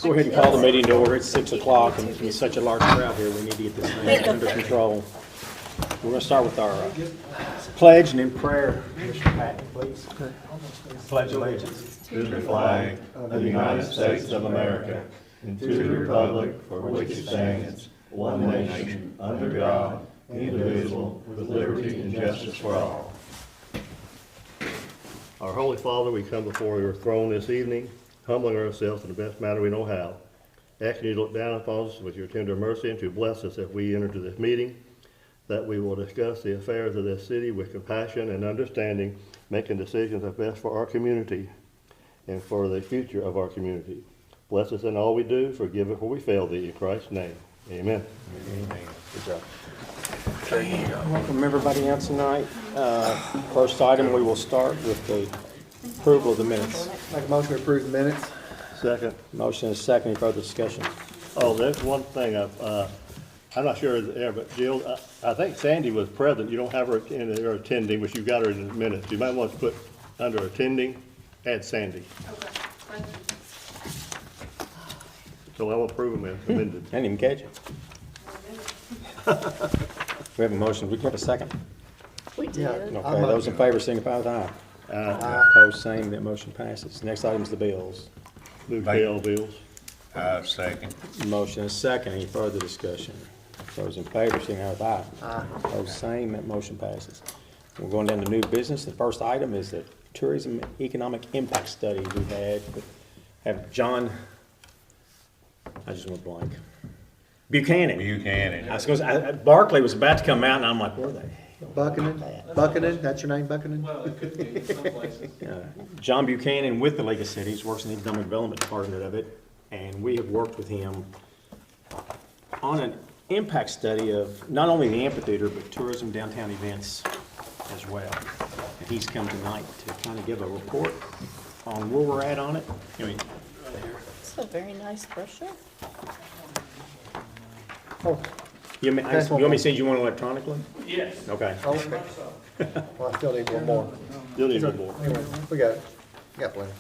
Go ahead and call the meeting to order. It's 6 o'clock, and there's such a large crowd here, we need to get this thing under control. We're going to start with our pledge and then prayer. Mr. Patton, please. Pledge allegiance. To the flag of the United States of America, and to the republic for which it stands, one nation, under God, indivisible, with liberty and justice for all. Our Holy Father, we come before your throne this evening, humbling ourselves in the best manner we know how, asking you to look down upon us with your tender mercy and to bless us as we enter into this meeting, that we will discuss the affairs of this city with compassion and understanding, making decisions that best for our community and for the future of our community. Bless us in all we do, forgive us where we fail thee, in Christ's name. Amen. Amen. Good job. Welcome everybody out tonight. First item, we will start with the approval of the minutes. Make a motion to approve the minutes. Second. Motion is second. Any further discussion? Oh, there's one thing I'm not sure there, but Jill, I think Sandy was present. You don't have her attending, but you've got her in the minutes. You might want to put under attending, add Sandy. Okay, thank you. So I'll approve them as amended. I didn't even catch it. We have a motion. We have a second? We did. Yeah. Okay, those in favor signify with aye. Opposed, same. That motion passes. Next item is the bills. Move payroll bills. Second. Motion is second. Any further discussion? Those in favor signify with aye. Opposed, same. That motion passes. We're going down to new business. The first item is the tourism economic impact study we have John, I just went blank. Buchanan. Buchanan. I was going to, Barkley was about to come out, and I'm like, where are they? Buchanan, that's your name, Buchanan? Well, it could be in some places. John Buchanan with the League of Cities works in the Economic Development Department of it, and we have worked with him on an impact study of not only the amphitheater, but tourism downtown events as well. And he's come tonight to kind of give a report on where we're at on it. I mean, It's a very nice brochure. you want me to send you one electronically? Yes. Okay. Okay. Well, I still need one more. You'll need one more. Anyway, we got it. Got plenty.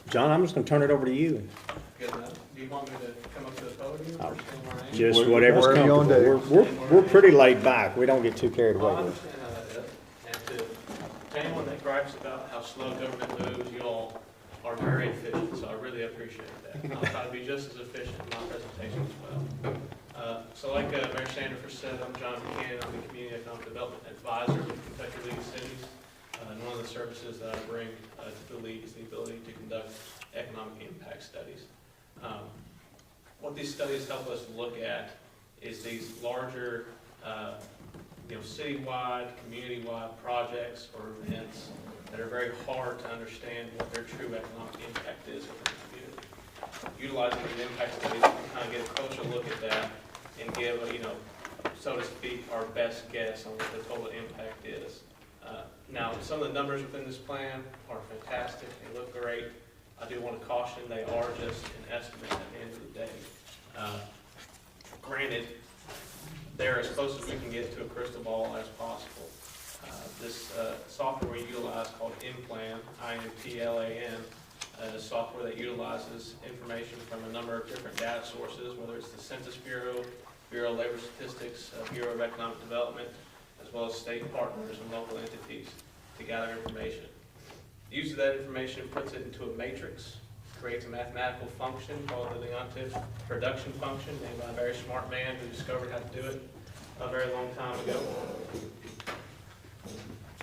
John, I'm just going to turn it over to you. Good enough. Do you want me to come up to the podium or stand where I am? Just whatever's Whatever you comfortable. wanna We're pretty laid back. We don't get too carried Well, I away with it. understand how that is. And to anyone that gripes about how slow government moves, you all are very efficient, so I really appreciate that. I'll try to be just as efficient in my presentation as well. So like Mayor Sandifer said, I'm John Buchanan. I'm the Community Economic Development Advisor with Kentucky League of Cities. And one of the services that I bring to the league is the ability to conduct economic impact studies. What these studies help us look at is these larger, citywide, community-wide projects or events that are very hard to understand what their true economic impact is within the community. Utilizing these impact studies, we can kind of get a closer look at that and give, so to speak, our best guess on what the total impact is. Now, some of the numbers within this plan are fantastic. They look great. I do want to caution they are just an estimate at the end of the day. Granted, they're as close as we can get to a crystal ball as possible. This software we utilize called IMPLAN, I-M-P-L-A-N, is software that utilizes information from a number of different data sources, whether it's the Census Bureau, Bureau of Labor Statistics, Bureau of Economic Development, as well as state partners and local entities to gather information. Uses that information, puts it into a matrix, creates a mathematical function called the Leontief production function, named by a very smart man who discovered how to do it a very long time ago.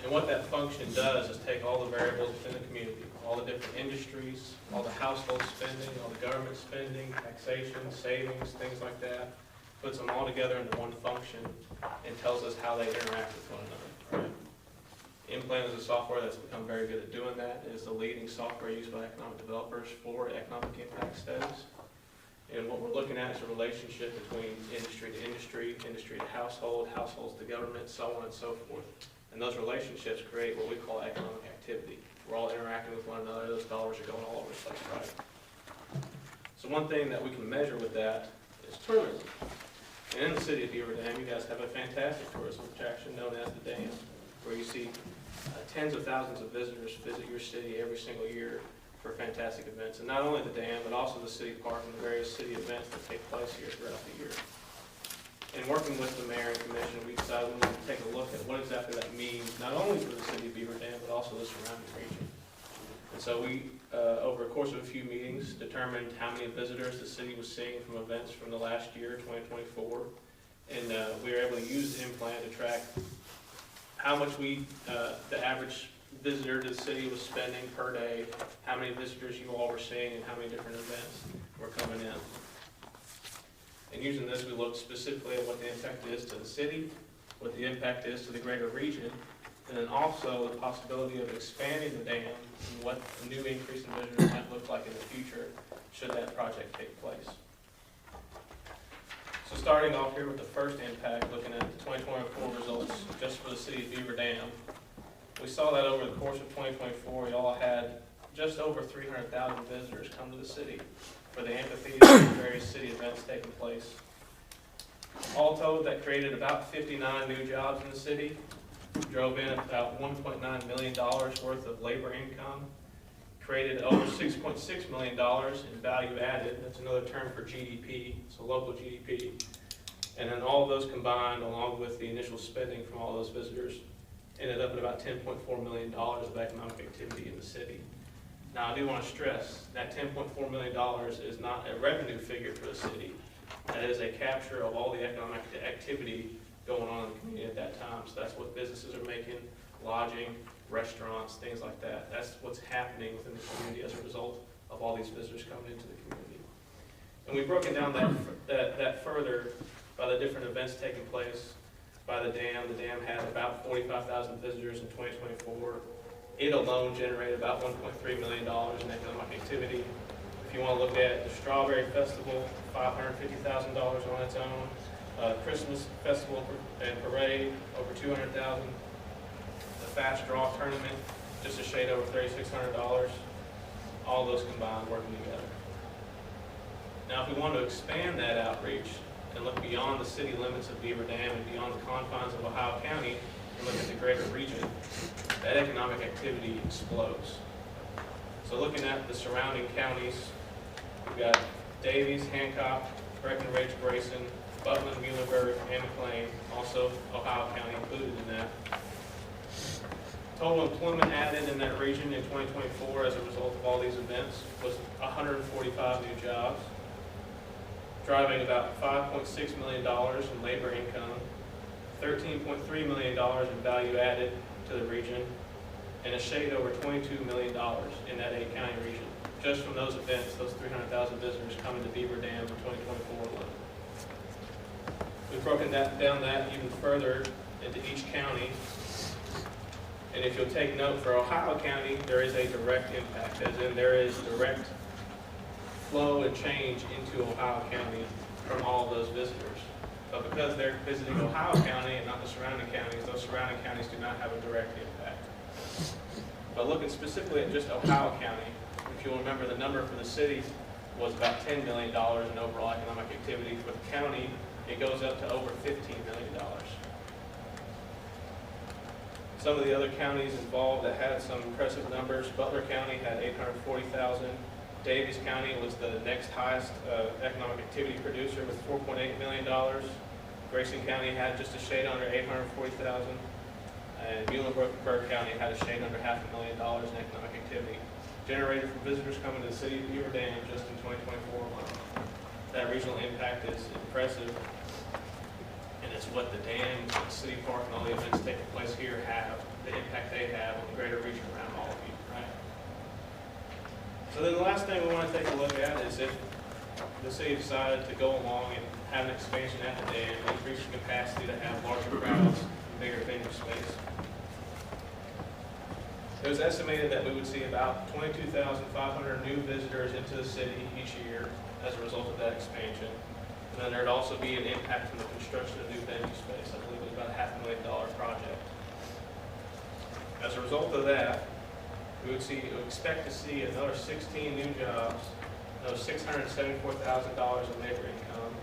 And what that function does is take all the variables within the community, all the different industries, all the household spending, all the government spending, taxation, savings, things like that, puts them all together into one function and tells us how they interact with one another. Right? IMPLAN is a software that's become very good at doing that. It is the leading software used by economic developers for economic impact studies. And what we're looking at is a relationship between industry to industry, industry to household, households to government, so on and so forth. And those relationships create what we call economic activity. We're all interacting with one another. Those dollars are going all over the place, right? So one thing that we can measure with that is tourism. And in the city of Beaver Dam, you guys have a fantastic tourism attraction known as the Dam, where you see tens of thousands of visitors visit your city every single year for fantastic events. And not only the dam, but also the city park and the various city events that take place here throughout the year. In working with the mayor and commission, we decided we wanted to take a look at what exactly that means, not only for the city of Beaver Dam, but also the surrounding region. And so we, over a course of a few meetings, determined how many visitors the city was seeing from events from the last year, 2024. And we were able to use the implant to track how much the average visitor to the city was spending per day, how many visitors you all were seeing, and how many different events were coming in. And using this, we looked specifically at what the impact is to the city, what the impact is to the greater region, and then also the possibility of expanding the dam and what a new increase in visitors might look like in the future should that project take place. So starting off here with the first impact, looking at the 2024 results just for the city of Beaver Dam, we saw that over the course of 2024, y'all had just over 300,000 visitors come to the city for the amphitheater and various city events taking place. All told, that created about 59 new jobs in the city, drove in about $1.9 million worth of labor income, created over $6.6 million in value added. That's another term for GDP, so local GDP. And then all of those combined, along with the initial spending from all those visitors, ended up at about $10.4 million of economic activity in the city. Now, I do want to stress that $10.4 million is not a revenue figure for the city. That is a capture of all the economic activity going on in the community at that time. So that's what businesses are making, lodging, restaurants, things like that. That's what's happening within the community as a result of all these visitors coming into the community. And we've broken down that further by the different events taking place by the dam. The dam had about 45,000 visitors in 2024. It alone generated about $1.3 million in economic activity. If you want to look at the Strawberry Festival, $550,000 on its own. Christmas Festival and Parade, over $200,000. The Fast Draw Tournament, just a shade over $3,600. All those combined working together. Now, if we want to expand that outreach and look beyond the city limits of Beaver Dam and beyond the confines of Ohio County and look at the greater region, that economic activity explodes. So looking at the surrounding counties, we've got Davies, Hancock, Breckenridge, Grayson, Butler, Muhlenberg, and McLean, also Ohio County included in that. Total employment added in that region in 2024 as a result of all these events was 145 new jobs, driving about $5.6 million in labor income, $13.3 million in value added to the region, and a shade over $22 million in that 8-county region, just from those events, those 300,000 visitors coming to Beaver Dam in 2024 alone. We've broken down that even further into each county. And if you'll take note, for Ohio County, there is a direct impact, as in there is direct flow and change into Ohio County from all of those visitors. But because they're visiting Ohio County and not the surrounding counties, those surrounding counties do not have a direct impact. But looking specifically at just Ohio County, if you'll remember, the number for the city was about $10 million in overall economic activity. For the county, it goes up to over $15 million. Some of the other counties involved that had some impressive numbers, Butler County had 840,000. Davies County was the next highest economic activity producer with $4.8 million. Grayson County had just a shade under 840,000. And Muhlenberg County had a shade under $500,000 in economic activity generated from visitors coming to the city of Beaver Dam just in 2024 alone. That regional impact is impressive, and it's what the dams, the city park, and all the events taking place here have, the impact they have on the greater region around all of you, right? So then the last thing we want to take a look at is if the city decided to go along and have an expansion at the dam, increase the capacity to have larger crowds, bigger venue space. It was estimated that we would see about 22,500 new visitors into the city each year as a result of that expansion. And then there'd also be an impact from the construction of new venue space. I believe it was about a $500,000 project. As a result of that, we would expect to see another 16 new jobs, another $674,000 in labor income,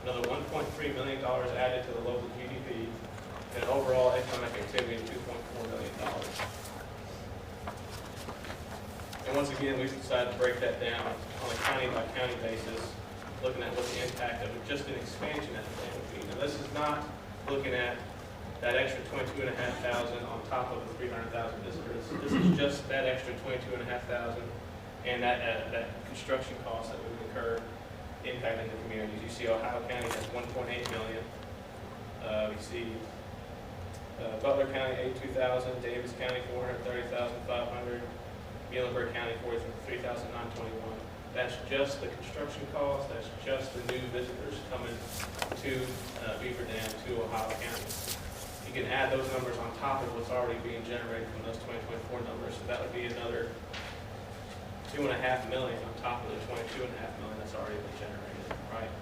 another $1.3 million added to the local GDP, and overall economic activity of $2.4 million. And once again, we've decided to break that down on a county-by-county basis, looking at what the impact of just an expansion at the dam would be. Now, this is not looking at that extra 22,500 on top of the 300,000 visitors. This is just that extra 22,500 and that construction cost that we would incur impacting the communities. You see Ohio County has 1.8 million. We see Butler County 82,000, Davis County 430,500, Muhlenberg County 43,921. That's just the construction cost. That's just the new visitors coming to Beaver Dam to Ohio County. You can add those numbers on top of what's already being generated from those 2024 numbers. So that would be another 2.5 million on top of the 22.5 million that's already been generated, right?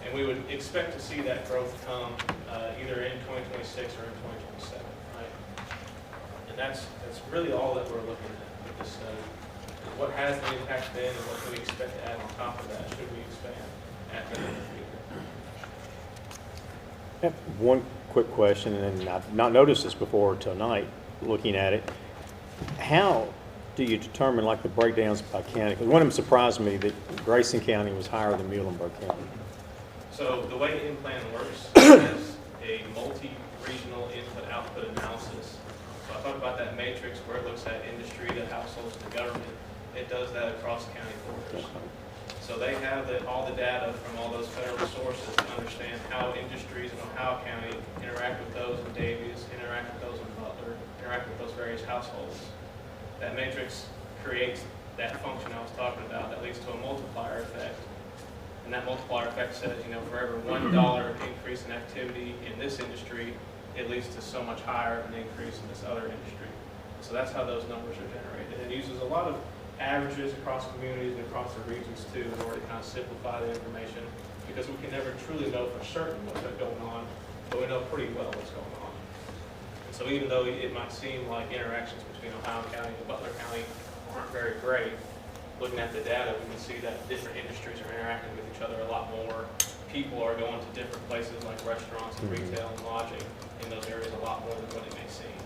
And we would expect to see that growth come either in 2026 or in 2027, right? And that's really all that we're looking at with this study. What has the impact been, and what can we expect to add on top of that should we expand at the end of the year? I have one quick question, and I've not noticed this before tonight, looking at it. How do you determine like the breakdowns by county? Because one of them surprised me that Grayson County was higher than Muhlenberg County. So the way in-plan works is a multi-regional input-output analysis. So I talked about that matrix where it looks at industry, the households, the government. It does that across county borders. So they have all the data from all those federal sources to understand how industries in Ohio County interact with those in Davies, interact with those in Butler, interact with those various households. That matrix creates that function I was talking about that leads to a multiplier effect. And that multiplier effect says, for every $1 increase in activity in this industry, it leads to so much higher an increase in this other industry. So that's how those numbers are generated. And it uses a lot of averages across communities and across the regions too in order to kind of simplify the information, because we can never truly know for certain what's going on, but we know pretty well what's going on. And so even though it might seem like interactions between Ohio County and Butler County aren't very great, looking at the data, we can see that different industries are interacting with each other a lot more. People are going to different places like restaurants and retail and lodging in those areas a lot more than what it may seem.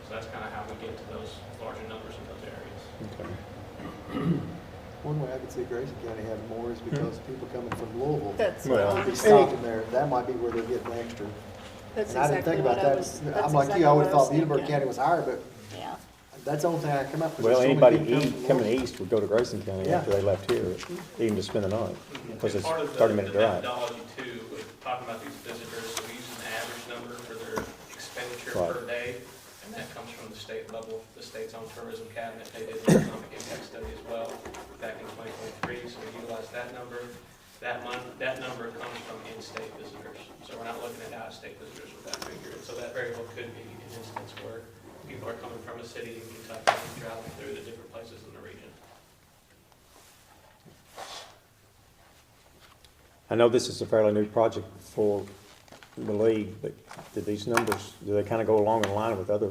So that's kind of how we get to those larger numbers in those areas. Okay. One way I could see Grayson County having more is because people coming from Louisville. That's Well, what I Be was stopping there, that might be where they're getting the extra. That's And I didn't exactly think what about I that. was. I'm like you, I would've thought Muhlenberg County was. was higher, but Yeah. that's the only thing I come up with. Well, There's so anybody many people coming from east would go to Grayson County Yeah. after they left here, even to spend the night, because And it's part of 30-minute the drive. methodology too, with talking about these visitors, so we use an average number for their expenditure Right. per day, and that comes from the state level, the state's own tourism cabinet. They did an economic impact study as well back in 2023, so we utilized that number. That number comes from in-state visitors, so we're not looking at out-of-state visitors with that figure. And so that very well could be an instance where people are coming from a city in Kentucky and traveling through the different places in the region. I know this is a fairly new project for the league, but do these numbers, do they kind of go along in line with other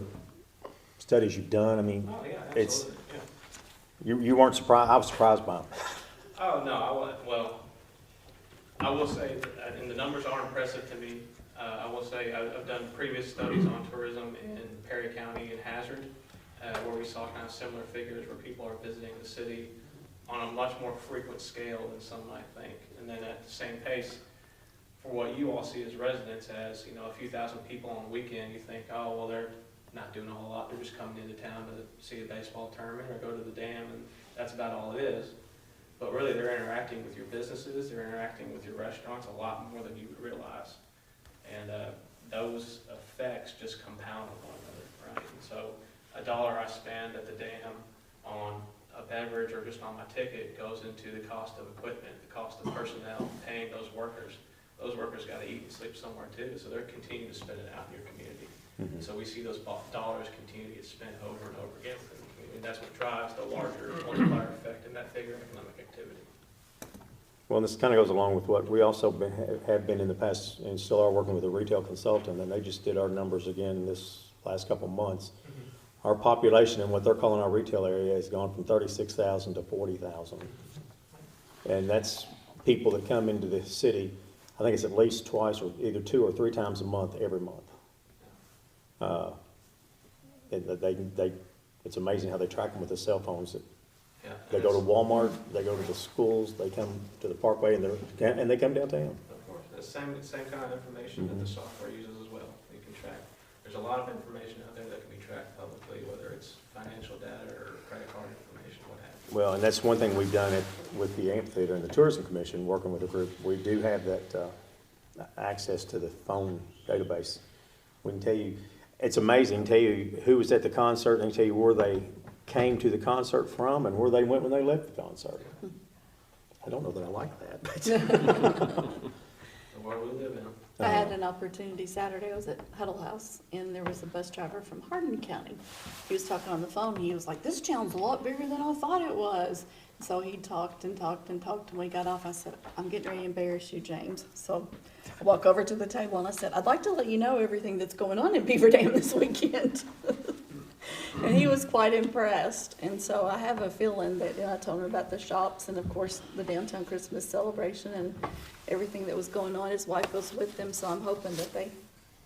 studies you've done? I mean, Oh, yeah, it's, absolutely, yeah. you weren't surprised, I was surprised by them. Oh, no, I will say, and the numbers are impressive to me. I will say, I've done previous studies on tourism in Perry County and Hazard, where we saw kind of similar figures where people are visiting the city on a much more frequent scale than some might think. And then at the same pace, for what you all see as residents as, a few thousand people on the weekend, you think, oh, well, they're not doing a whole lot. They're just coming into town to see a baseball tournament or go to the dam, and that's about all it is. But really, they're interacting with your businesses, they're interacting with your restaurants a lot more than you would realize. And those effects just compound with one another, right? And so $1 I spend at the dam on a beverage or just on my ticket goes into the cost of equipment, the cost of personnel, paying those workers. Those workers got to eat and sleep somewhere too, so they're continuing to spend it out in your community. Mhm. So we see those dollars continue to get spent over and over again within the community. And that's what drives the larger multiplier effect in that figure of economic activity. Well, this kind of goes along with what we also have been in the past, and still are working with a retail consultant, and they just did our numbers again this last couple of months. Our population in what they're calling our retail area has gone from 36,000 to 40,000. And that's people that come into the city, I think it's at least twice or either 2 or 3 times a month, every month. And It's amazing how they track them with the cell phones. Yeah. They go to Walmart, they go to the schools, they come to the Parkway, and they come downtown. Of course, the same kind of information that the software uses as well. You can track, there's a lot of information out there that can be tracked publicly, whether it's financial data or credit card information, what have you. Well, and that's one thing we've done with the amphitheater and the tourism commission, working with the group. We do have that access to the phone database. We can tell you, it's amazing, tell you who was at the concert, and tell you where they came to the concert from and where they went when they left the concert. I don't know that I like that, but The world we live in. I had an opportunity Saturday, I was at Huddle House, and there was a bus driver from Hardin County. He was talking on the phone, and he was like, this town's a lot bigger than I thought it was. So he talked and talked and talked, and we got off. I said, I'm getting ready to embarrass you, James. So I walk over to the table, and I said, I'd like to let you know everything that's going on in Beaver Dam this weekend. And he was quite impressed, and so I have a feeling that, I told him about the shops and of course the downtown Christmas celebration and everything that was going on. His wife was with them, so I'm hoping that they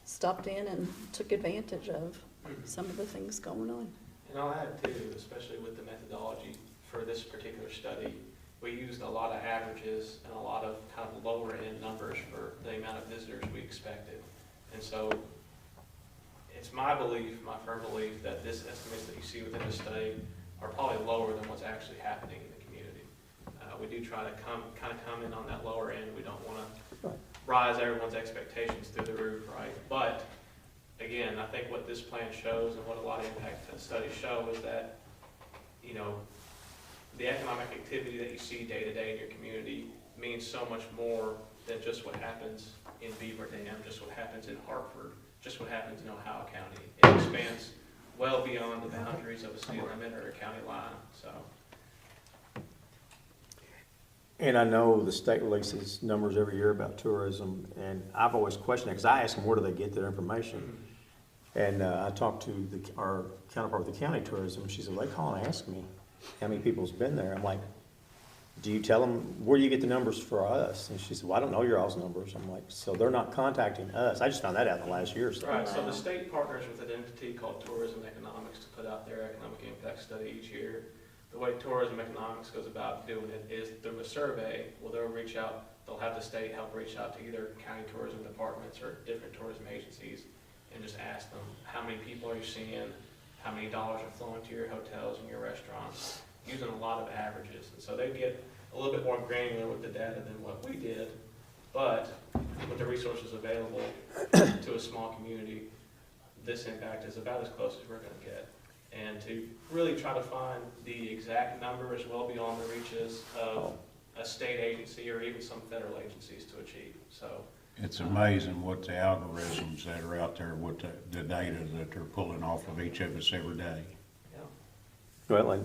stopped in and took advantage of some of the things going on. And I'll add too, especially with the methodology for this particular study, we used a lot of averages and a lot of kind of lower end numbers for the amount of visitors we expected. And so it's my belief, my firm belief, that this estimates that you see within the study are probably lower than what's actually happening in the community. We do try to come in on that lower end. We don't want to rise everyone's expectations through the roof, right? But again, I think what this plan shows and what a lot of impact studies show is that, the economic activity that you see day to day in your community means so much more than just what happens in Beaver Dam, just what happens in Hartford, just what happens in Ohio County. It expands well beyond the boundaries of a city limit or a county line, so. And I know the state releases numbers every year about tourism, and I've always questioned it, because I ask them, where do they get their information? And I talked to our counterpart with the county tourism, she said, well, they call and ask me how many people's been there. I'm like, do you tell them, where do you get the numbers for us? And she said, well, I don't know your all's numbers. I'm like, so they're not contacting us. I just found that out in the last year or so. Right, so the state partners with an entity called Tourism Economics to put out their economic impact study each year. The way Tourism Economics goes about doing it is through a survey. Well, they'll reach out, they'll have the state help reach out to either county tourism departments or different tourism agencies and just ask them, how many people are you seeing? How many dollars are flowing to your hotels and your restaurants? Using a lot of averages. And so they get a little bit more granular with the data than what we did, but with the resources available to a small community, this impact is about as close as we're going to get. And to really try to find the exact number is well beyond the reaches of a state agency or even some federal agencies to achieve. So it's amazing what the algorithms that are out there, what the data that they're pulling off of each of us every day. Well,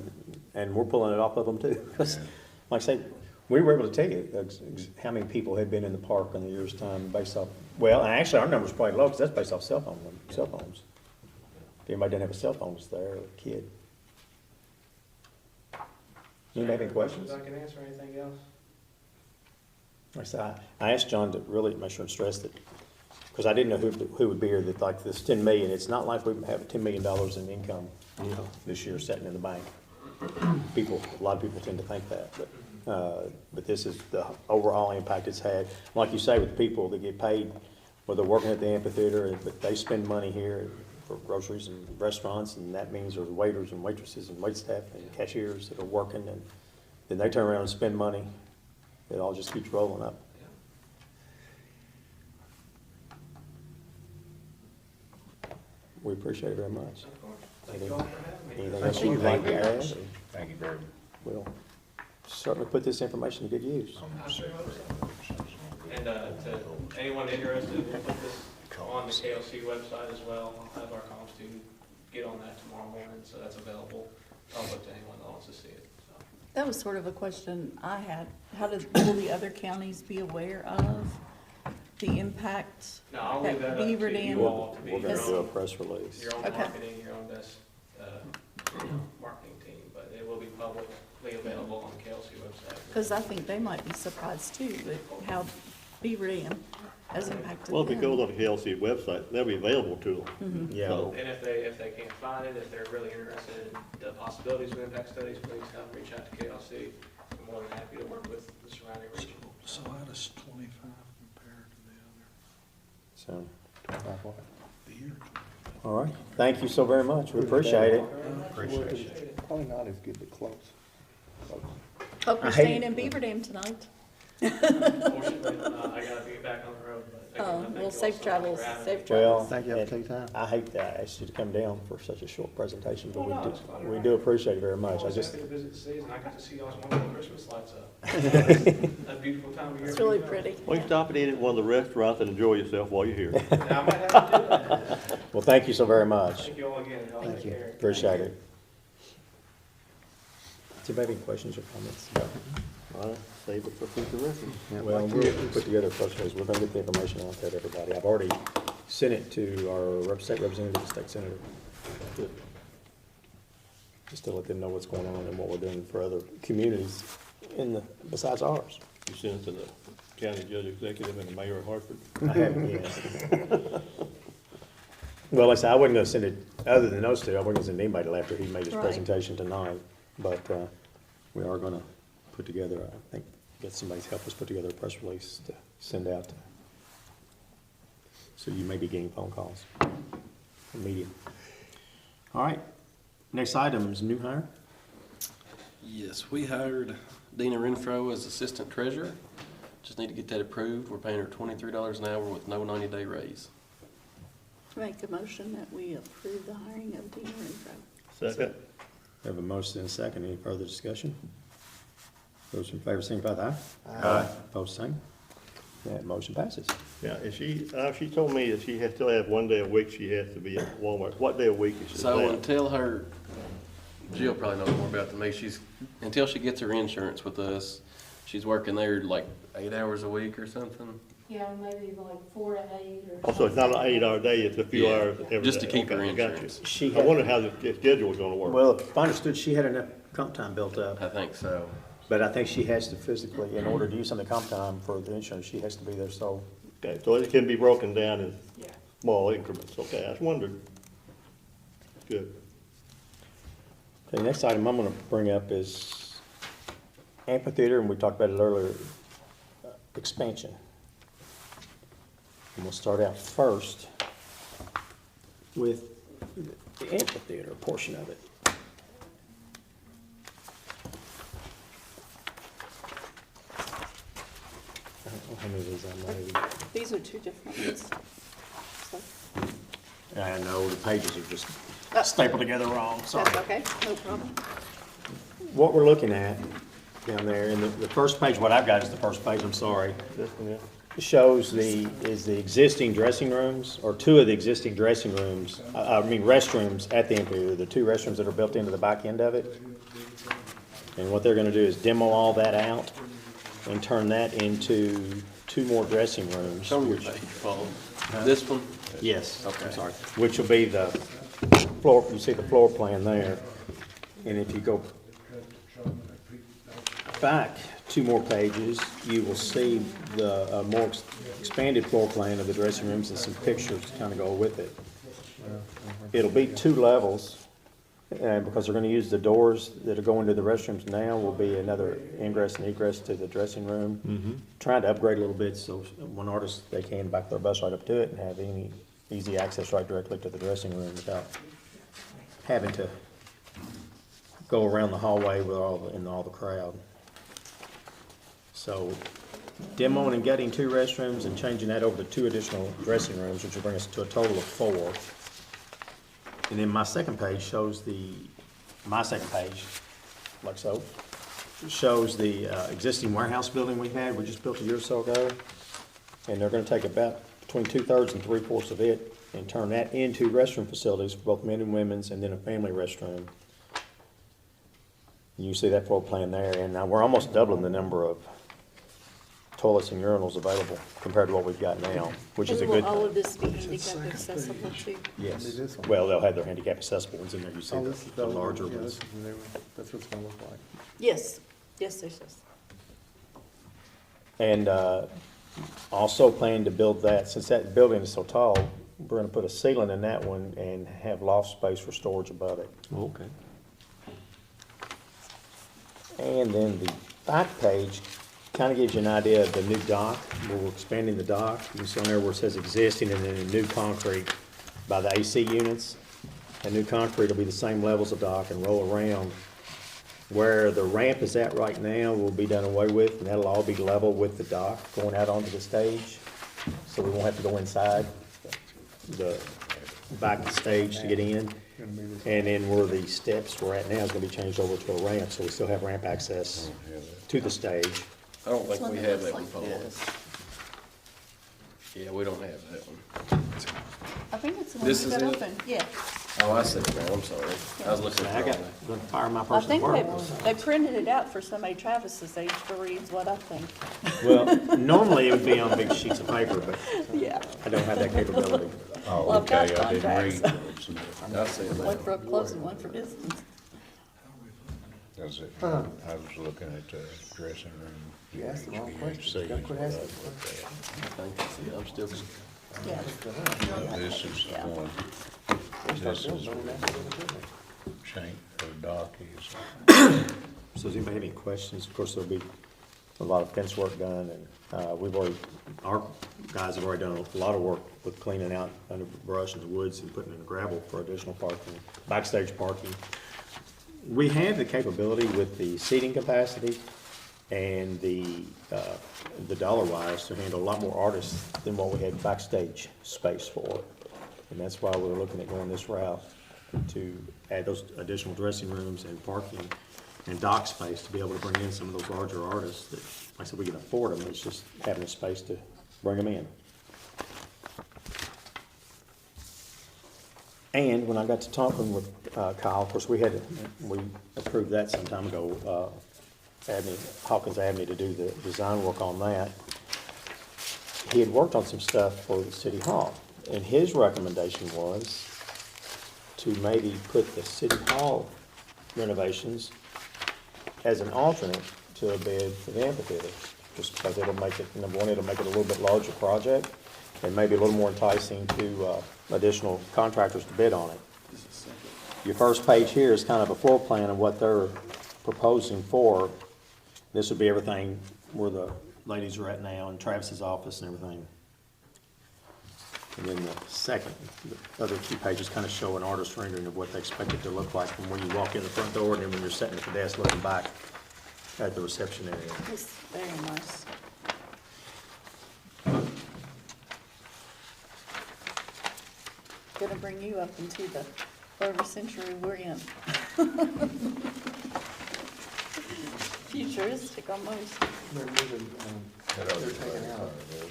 and we're pulling it off of them too. 'Cause, Yeah. like I say, we were able to tell you how many people had been in the park in a year's time based off, well, and actually our number's probably low because that's based off cell phones. If anybody doesn't have a cell phone, it's there, or a kid. You have any questions? I can answer anything else? Like I said, I asked John to really make sure and stress that, because I didn't know who would be here, that like this 10 million, it's not like we have $10 million in income, this year sitting in the bank. A lot of people tend to think that, but this is the overall impact it's had. Like you say, with people that get paid, whether they're working at the amphitheater, but they spend money here for groceries and restaurants, and that means there's waiters and waitresses and waitstaff and cashiers that are working, and then they turn around and spend money. It all just keeps rolling up. We appreciate it very much. Of course. Thank you all for having me. Anything else you'd like to add? Thank you very much. We'll certainly put this information to good use. And to anyone interested, we'll put this on the KLC website as well. I'll have our comms team get on that tomorrow morning, so that's available public to anyone that wants to see it. So. That was sort of a question I had. Will the other counties be aware of the impact No, I'll leave that that up Beaver to Dam? you all to be We're gonna your do a own, press release. your own Okay. marketing, your own best marketing team, but it will be publicly available on the KLC website. Because I think they might be surprised too, at how Beaver Dam has impacted Well, if it them. goes on the KLC website, they'll be available to them. Yeah. So, And if they can't find it, if they're really interested in the possibilities of impact studies, please have them reach out to KLC. I'm more than happy to work with the surrounding region. So how does 25 compare to So, the year? all right. Thank you so very much. We appreciate it. Probably not as good, but close. Hope I you're hate staying it. in Beaver Dam tonight. Unfortunately, I gotta be back on the road, but thank you. Oh, Thank you well, all safe so much travels, for having safe me. Well, travels. Thank you for taking time. I hate that I asked you to come down for such a short presentation, but Oh, no, it's fine. we do appreciate it very much. I was just, happy to visit the cities, and I got to see y'all's wonderful Christmas lights up. A beautiful time of year. It's really pretty. well, you stop and eat at one of the restaurants and enjoy yourself while you're here. Now, I might have to do that. well, thank you so very much. Thank you all again. Y'all take care. Appreciate it. Do you have any questions or comments? All right, save it for future reference. Well, we'll put together a press release. We're gonna get the information out there to everybody. I've already sent it to our state representative, state senator. Just to let them know what's going on and what we're doing for other communities besides ours. You sent it to the county judge executive and the mayor of Hartford. I haven't yet. Well, like I said, I wasn't gonna send it, other than those two, I wasn't gonna send anybody till after he made his Right. presentation tonight. But, we are gonna put together, I think, get somebody to help us put together a press release to send out. So you may be getting phone calls from media. All right, next item is new hire. Yes, we hired Dina Renfro as assistant treasurer. Just need to get that approved. We're paying her $23 an hour with no 90-day raise. Make a motion that we approve the hiring of Dina Renfro. Second. We have a motion and a second. Any further discussion? Those in favor, signify by aye. Aye. Opposed, same. That motion passes. Yeah, and she told me that she has still have one day a week she has to be at Walmart. What day a week is she So at? until her, Jill probably knows more about it than me, until she gets her insurance with us, she's working there like 8 hours a week or something. Yeah, maybe like 4 to 8 or. Oh, so it's not an 8-hour day, it's a few Yeah, hours every day? just to keep her Okay, I got you. insurance. She I had- wonder how the schedule is gonna work. Well, if I understood, she had enough comp time built up, I think so. but I think she has to physically, in order to use some of the comp time for the insurance, she has to be there, so. Okay, so it can be broken down in Yeah. small increments, okay, I just wondered. Good. Okay, next item I'm gonna bring up is amphitheater, and we talked about it earlier, expansion. And we'll start out first with the amphitheater portion of it. I don't know how many of these I made. These are two different ones. So, I know, the pages are just stapled together wrong, sorry. that's okay, no problem. What we're looking at down there, and the first page, what I've got is the first page, I'm sorry, This one, yeah. shows the existing dressing rooms, or two of the existing dressing rooms, restrooms at the amphitheater, the two restrooms that are built into the back end of it. And what they're gonna do is demo all that out and turn that into two more dressing rooms. Show me your which- page, Paul. This one? Yes, I'm Okay. sorry, which will be the floor, you see the floor plan there. And if you go back two more pages, you will see the more expanded floor plan of the dressing rooms and some pictures to kind of go with it. It'll be 2 levels, and because they're gonna use the doors that are going to the restrooms now, will be another ingress and egress to the dressing room. Trying to upgrade a little bit, so when artists, they can back their bus right up to it and have any easy access right directly to the dressing room without having to go around the hallway with all the crowd. So demoing and getting 2 restrooms and changing that over to 2 additional dressing rooms, which will bring us to a total of 4. And then my second page shows my second page, like so, shows the existing warehouse building we had, we just built a year or so ago. And they're gonna take about between 2/3 and 3/4 of it and turn that into restroom facilities for both men and women's, and then a family restroom. You see that floor plan there, and now we're almost doubling the number of toilets and urinals available compared to what we've got now, which is a And good will all of thing. this be handicap accessible too? Yes, Maybe this one. well, they'll have their handicap accessible ones in there, you see Oh, this is the larger yeah, ones. this is the new one. That's what it's gonna look like. Yes, yes, yes, yes. And Also plan to build that, since that building is so tall, we're gonna put a ceiling in that one and have loft space for storage above it. Okay. And then the back page kind of gives you an idea of the new dock, where we're expanding the dock. You can see on there where it says existing and then the new concrete by the AC units. And new concrete will be the same levels of dock and roll around. Where the ramp is at right now will be done away with, and that'll all be level with the dock going out onto the stage. So we won't have to go inside the back of the stage to get in. And then where the steps we're at now is gonna be changed over to a ramp, so we still have ramp access to the stage. I don't think One we that have looks that one, like Paul. this. Yeah, we don't have that one. I think it's the one This we is got it? open, yeah. Oh, I see it now, I'm sorry. I was looking I at the got, wrong one. gonna fire my I person think to work. they printed it out for somebody Travis's age to read, is what I think. Well, normally it would be on big sheets of paper, but Yeah. I don't have that capability. Oh, Well, I've got okay, I didn't read contacts. those. I see it now. One for up close and one for distance. That's it. I was looking at the dressing room. You asked the wrong HVAC question. ceilings, Don't quit asking. Thank you. See, I'm still, Yeah. This is the Yeah. one, Start this is building, don't where even have to do it. the shank or dock is. So does anybody have any questions? Of course, there'll be a lot of fence work done, and our guys have already done a lot of work with cleaning out underbrush and the woods and putting in gravel for additional parking, backstage parking. We have the capability with the seating capacity and the dollar wise to handle a lot more artists than what we had backstage space for. And that's why we're looking at going this route, to add those additional dressing rooms and parking and dock space to be able to bring in some of those larger artists that, like I said, we can afford them, it's just having the space to bring them in. And when I got to talking with Kyle, of course, we approved that some time ago, Hawkins Avenue, to do the design work on that. He had worked on some stuff for the city hall, and his recommendation was to maybe put the city hall renovations as an alternate to a bid for the amphitheater, just because it'll make it, number one, it'll make it a little bit larger project, and maybe a little more enticing to additional contractors to bid on it. Your first page here is kind of a floor plan of what they're proposing for. This would be everything where the ladies are at now, and Travis's office and everything. And then the other two pages kind of show an artist rendering of what they expect it to look like from when you walk in the front door, and then when you're sitting at the desk looking back at the reception area. It's very nice. Gonna bring you up into the whatever century we're in. Futuristic almost. They're moving, they're taking out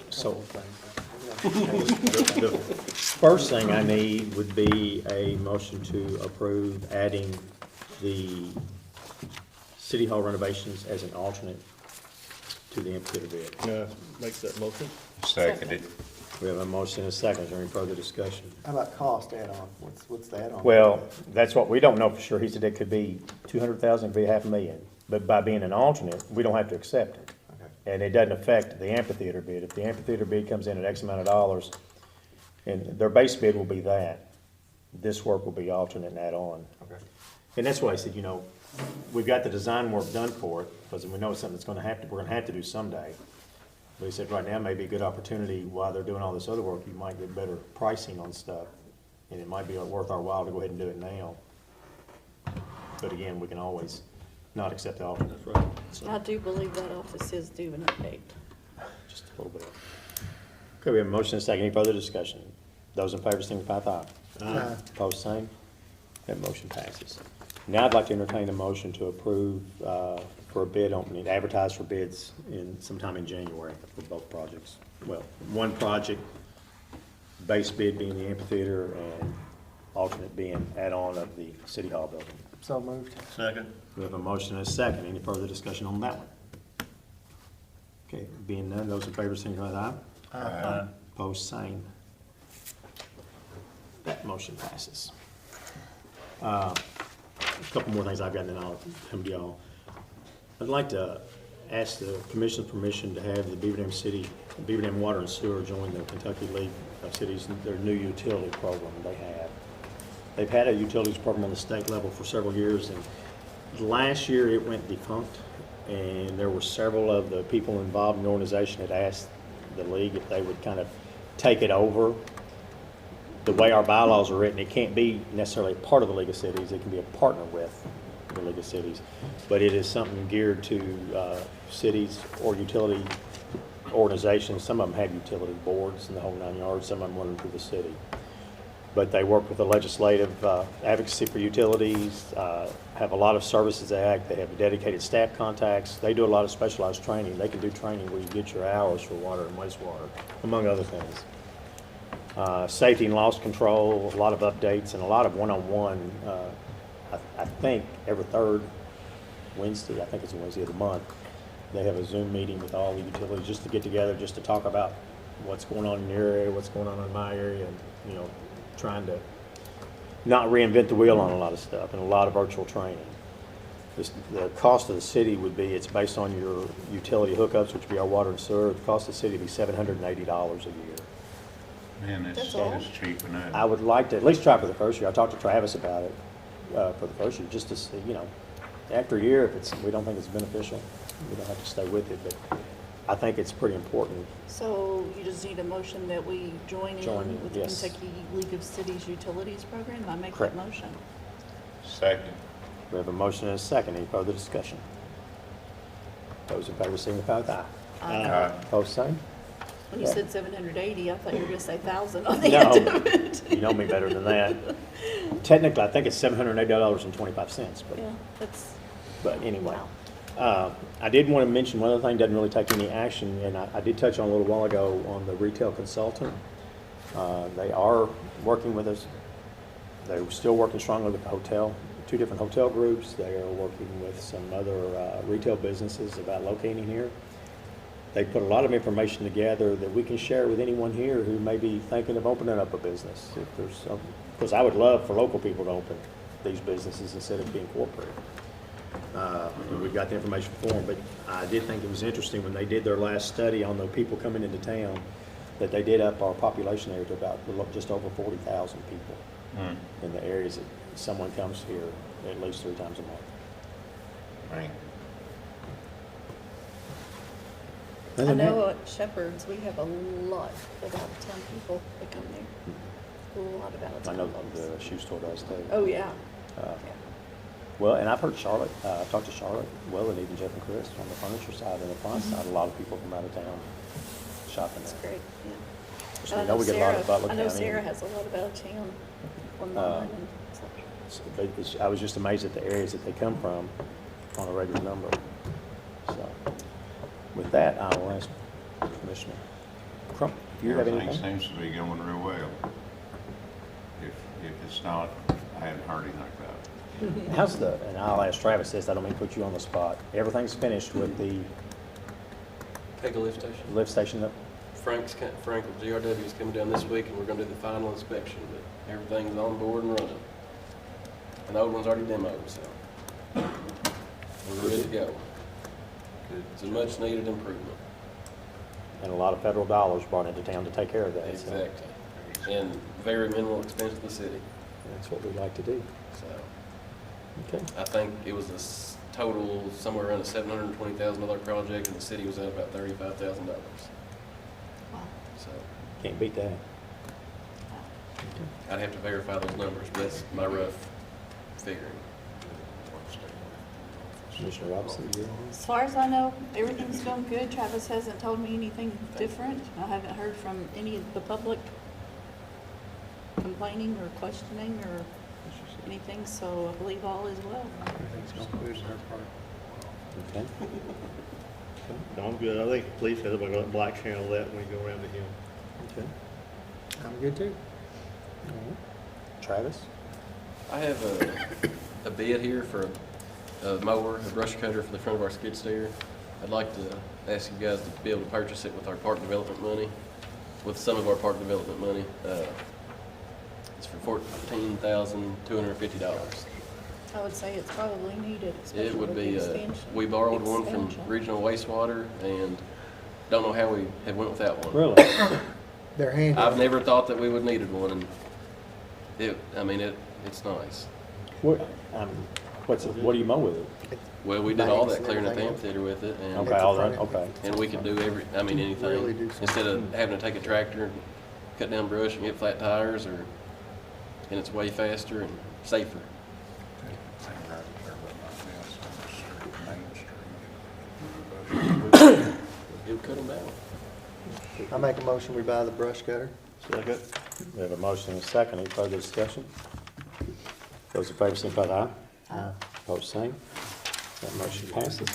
a So- couple of things. The first thing I need would be a motion to approve adding the city hall renovations as an alternate to the amphitheater bid. Makes that motion? Seconded. We have a motion and a second. Is there any further discussion? How about cost add-on? What's the add-on? Well, that's what we don't know for sure. He said it could be 200,000, could be $500,000. But by being an alternate, we don't have to accept it. Okay. And it doesn't affect the amphitheater bid. If the amphitheater bid comes in at X amount of dollars, and their base bid will be that, this work will be alternate and add on. Okay. And that's why I said, we've got the design work done for it, because we know it's something that's we're gonna have to do someday. But he said right now may be a good opportunity, while they're doing all this other work, you might get better pricing on stuff. And it might be worth our while to go ahead and do it now. But again, we can always not accept the alternate. That's right. So, I do believe that office is due an update. just a little bit. Okay, we have a motion and a second. Any further discussion? Those in favor signify with aye. Aye. Opposed, same. That motion passes. Now I'd like to entertain a motion to approve for a bid opening, advertise for bids sometime in January for both projects. Well, one project, base bid being the amphitheater, and alternate being add-on of the city hall building. So moved. Second. We have a motion and a second. Any further discussion on that one? Okay, being none, those in favor signify with aye. Aye. Opposed, same. That motion passes. A couple more things I've got, and then I'll come to y'all. I'd like to ask the commission's permission to have the Beaver Dam City Beaver Dam Water and Sewer joined the Kentucky League of Cities, their new utility program they have. They've had a utilities program on the state level for several years, and last year it went defunct, and there were several of the people involved in the organization that asked the league if they would kind of take it over. The way our bylaws are written, it can't be necessarily a part of the League of Cities, it can be a partner with the League of Cities, but it is something geared to cities or utility organizations. Some of them have utility boards and the whole 9 yards, some of them run through the city. But they work with the legislative advocacy for utilities, have a lot of services they act, they have dedicated staff contacts, they do a lot of specialized training. They can do training where you get your hours for water and wastewater, among other things. Safety and loss control, a lot of updates, and a lot of one-on-one, I think every third Wednesday, I think it's a Wednesday of the month, they have a Zoom meeting with all the utilities just to get together, just to talk about what's going on in your area, what's going on in my area, and, you know, trying to not reinvent the wheel on a lot of stuff, and a lot of virtual training. The cost of the city would be, it's based on your utility hookups, which would be our water and sewer. The cost of the city would be $780 a year. Man, That's all. it's cheap enough. I would like to at least try for the first year. I talked to Travis about it for the first year, just to see, you know, after a year, if we don't think it's beneficial, we don't have to stay with it, but I think it's pretty important. So you just need a motion that we join in with the Yes. Kentucky League of Cities Utilities Program? I make that Correct. motion. Second. We have a motion and a second. Any further discussion? Those in favor signify with aye. Aye. Opposed, same? When you Yeah. said 780, I thought you were gonna say 1,000 on the No. end of it. You know me better than that. Technically, I think it's $780.25, Yeah, that's, but anyway. wow. I did want to mention one other thing, doesn't really take any action, and I did touch on a little while ago on the retail consultant. They are working with us. They're still working strongly with the hotel, 2 different hotel groups. They are working with some other retail businesses about locating here. They put a lot of information together that we can share with anyone here who may be thinking of opening up a business. If there's some, because I would love for local people to open these businesses instead of being corporate. And we've got the information for them, but I did think it was interesting when they did their last study on the people coming into town, that they did up our population area to about just over 40,000 people in the areas that someone comes here at least 3 times a month. Right. I Other than that, know at Shepherd's, we have a lot of out-of-town people that come there. A lot of I out-of-town know folks. the shoe store does too. Oh, yeah. Uh, Well, and I've heard Charlotte, I've talked to Charlotte, well, and even Jeff and Chris on the furniture side and the appliance side, a lot of people from out of town shopping That's there. great, yeah. So we know we get a lot of Butler I know County. Sarah has a lot of out-of-town online and such. I was just amazed at the areas that they come from on a regular number. So, with that, I will ask Commissioner Crump, if you have Everything anything? seems to be going real well. If it's not, I haven't heard anything about it. How's and I'll ask Travis this, I don't mean to put you on the spot. Everything's finished with the Take a lift station. lift station up? Frank with GRW is coming down this week, and we're gonna do the final inspection, but everything's on board and running. And the old one's already demoed, so we're ready to go. It's a much needed improvement. And a lot of federal dollars brought into town to take care of that. so Exactly. And very minimal expense to the city, That's what we like to do. so. Okay. I think it was total somewhere around a $720,000 project, and the city was at about $35,000. Wow. So Can't beat that. I'd have to verify those numbers, but that's my rough figuring. Commissioner Robinson, you? As far as I know, everything's going good. Travis hasn't told me anything different. I haven't heard from any of the public complaining or questioning or anything, so I believe all is well. Okay. No, I'm good. I think the police said they're gonna black channel that when we go around to him. Okay. I'm good too. All right. Travis? I have a bid here for a mower, a brush cutter for the front of our skid steer. I'd like to ask you guys to be able to purchase it with our park development money, with some of our park development money. It's for $14,250. I would say it's probably needed, especially It would with the be, expansion. we borrowed one from Expansion. Regional Wastewater, and don't know how we have went without one. Really? They're handy. I've never thought that we would needed one, and it's nice. What, what do you mow with it? Well, we did all that Banks, clearing at the everything. amphitheater with it, and, Okay, all that, okay. and we could do anything. Really do something. Instead of having to take a tractor and cut down brush and get flat tires, and it's way faster and safer. It would cut them down. I make a motion, we buy the brush cutter. Second. We have a motion and a second. Any further discussion? Those in favor, signify by aye. Opposed, same. That motion passes.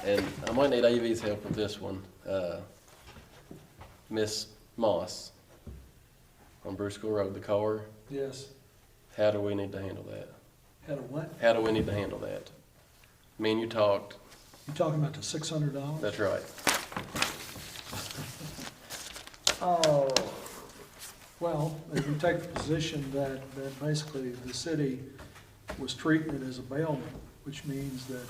And I might need AV's help with this one. Miss Moss on Bruce School Road, the car, Yes. how do we need to handle that? Had a what? How do we need to handle that? Me and you talked, You talking about the $600? that's right. Oh, well, if we take the position that basically the city was treating it as a bailment, which means that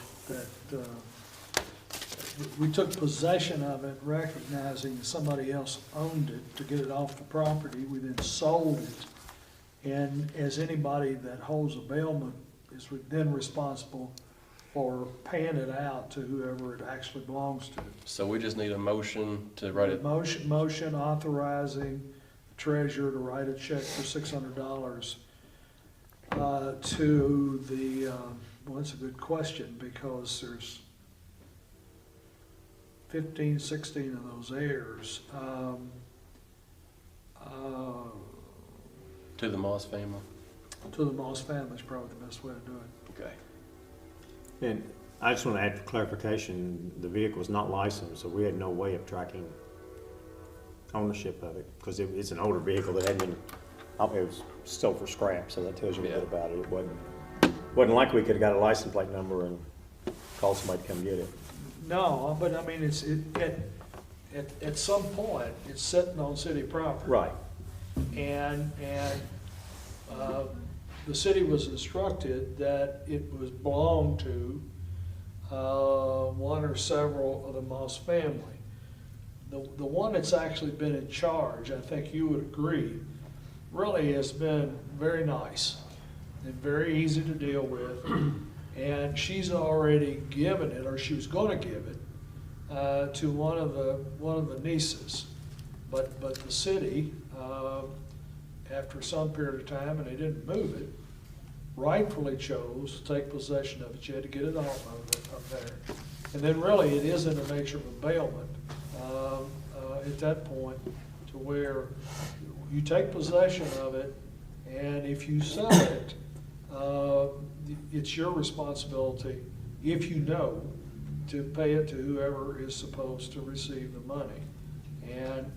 we took possession of it recognizing that somebody else owned it to get it off the property. We then sold it. And as anybody that holds a bailment is then responsible for paying it out to whoever it actually belongs to. So we just need a motion to write it. Motion authorizing the treasurer to write a check for $600 to the, well, that's a good question, because there's 15, 16 of those heirs. To the Moss family? To the Moss family is probably the best way to do it. Okay. And I just want to add for clarification, the vehicle is not licensed, so we had no way of tracking ownership of it, because it's an older vehicle that hadn't been, it was still for scrap, so that tells you a bit about it. It wasn't like we could have got a license plate number and called somebody to come get it. No, but I mean, at some point, it's sitting on city property. Right. And the city was instructed that it was belonged to one or several of the Moss family. The one that's actually been in charge, I think you would agree, really has been very nice and very easy to deal with. And she's already given it, or she was going to give it, to one of the nieces. But the city, after some period of time, and they didn't move it, rightfully chose to take possession of it. You had to get it off of it up there. And then really, it is in the nature of a bailment at that point, to where you take possession of it, and if you sell it, it's your responsibility, if you know, to pay it to whoever is supposed to receive the money. And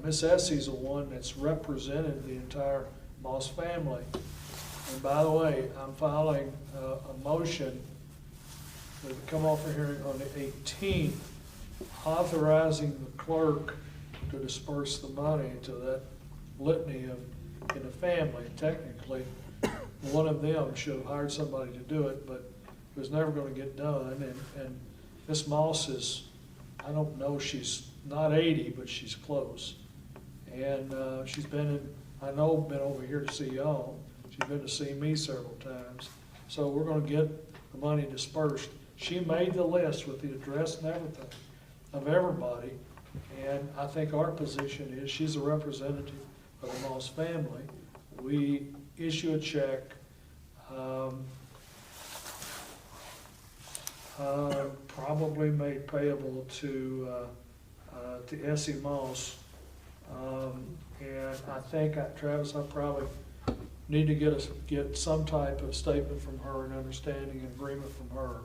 Miss Essie's the one that's represented the entire Moss family. And by the way, I'm filing a motion to come off a hearing on the 18th, authorizing the clerk to disperse the money to that litany in the family. Technically, one of them should have hired somebody to do it, but it was never going to get done. And Miss Moss is, I don't know, she's not 80, but she's close. And she's been over here to see y'all. She's been to see me several times. So we're going to get the money dispersed. She made the list with the address and everything of everybody. And I think our position is, she's a representative of the Moss family. We issue a check, probably made payable to Essie Moss. And I think, Travis, I probably need to get some type of statement from her, an understanding and agreement from her,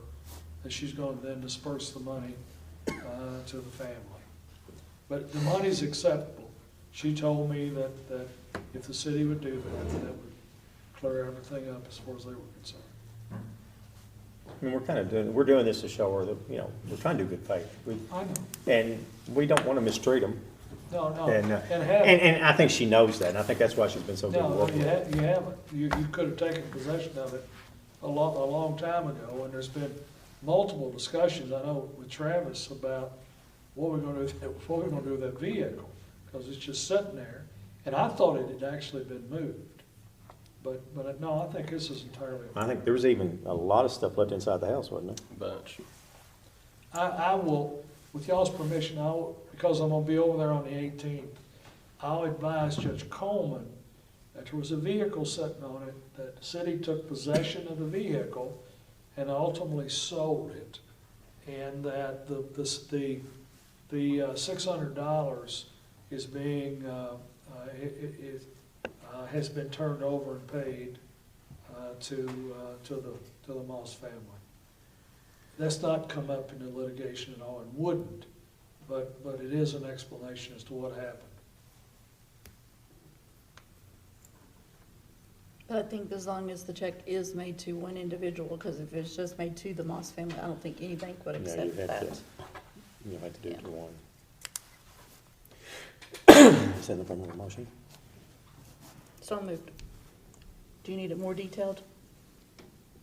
that she's going to then disperse the money to the family. But the money's acceptable. She told me that if the city would do that would clear everything up as far as they were concerned. I mean, we're doing this to show her that, we're trying to do good faith. I know. And we don't want to mistreat them. No, And, and I think she knows that, and I think that's why she's been so good to no, work you with. haven't. You could have taken possession of it a long time ago, and there's been multiple discussions, I know, with Travis about what we're gonna do, what we're gonna do with that vehicle, because it's just sitting there. And I thought it had actually been moved, but no, I think this is entirely. I think there was even a lot of stuff left inside the house, wasn't there? Bunch. I will, with y'all's permission, because I'm gonna be over there on the 18th, I'll advise Judge Coleman that there was a vehicle sitting on it, that the city took possession of the vehicle and ultimately sold it. And that the $600 is being, has been turned over and paid to the Moss family. That's not come up in the litigation at all, and wouldn't, but it is an explanation as to what happened. But I think as long as the check is made to one individual, because if it's just made to the Moss family, I don't think any bank would No, accept you have that. to, you have to do it Yeah. to one. Is that in the form of a motion? So moved. Do you need it more detailed?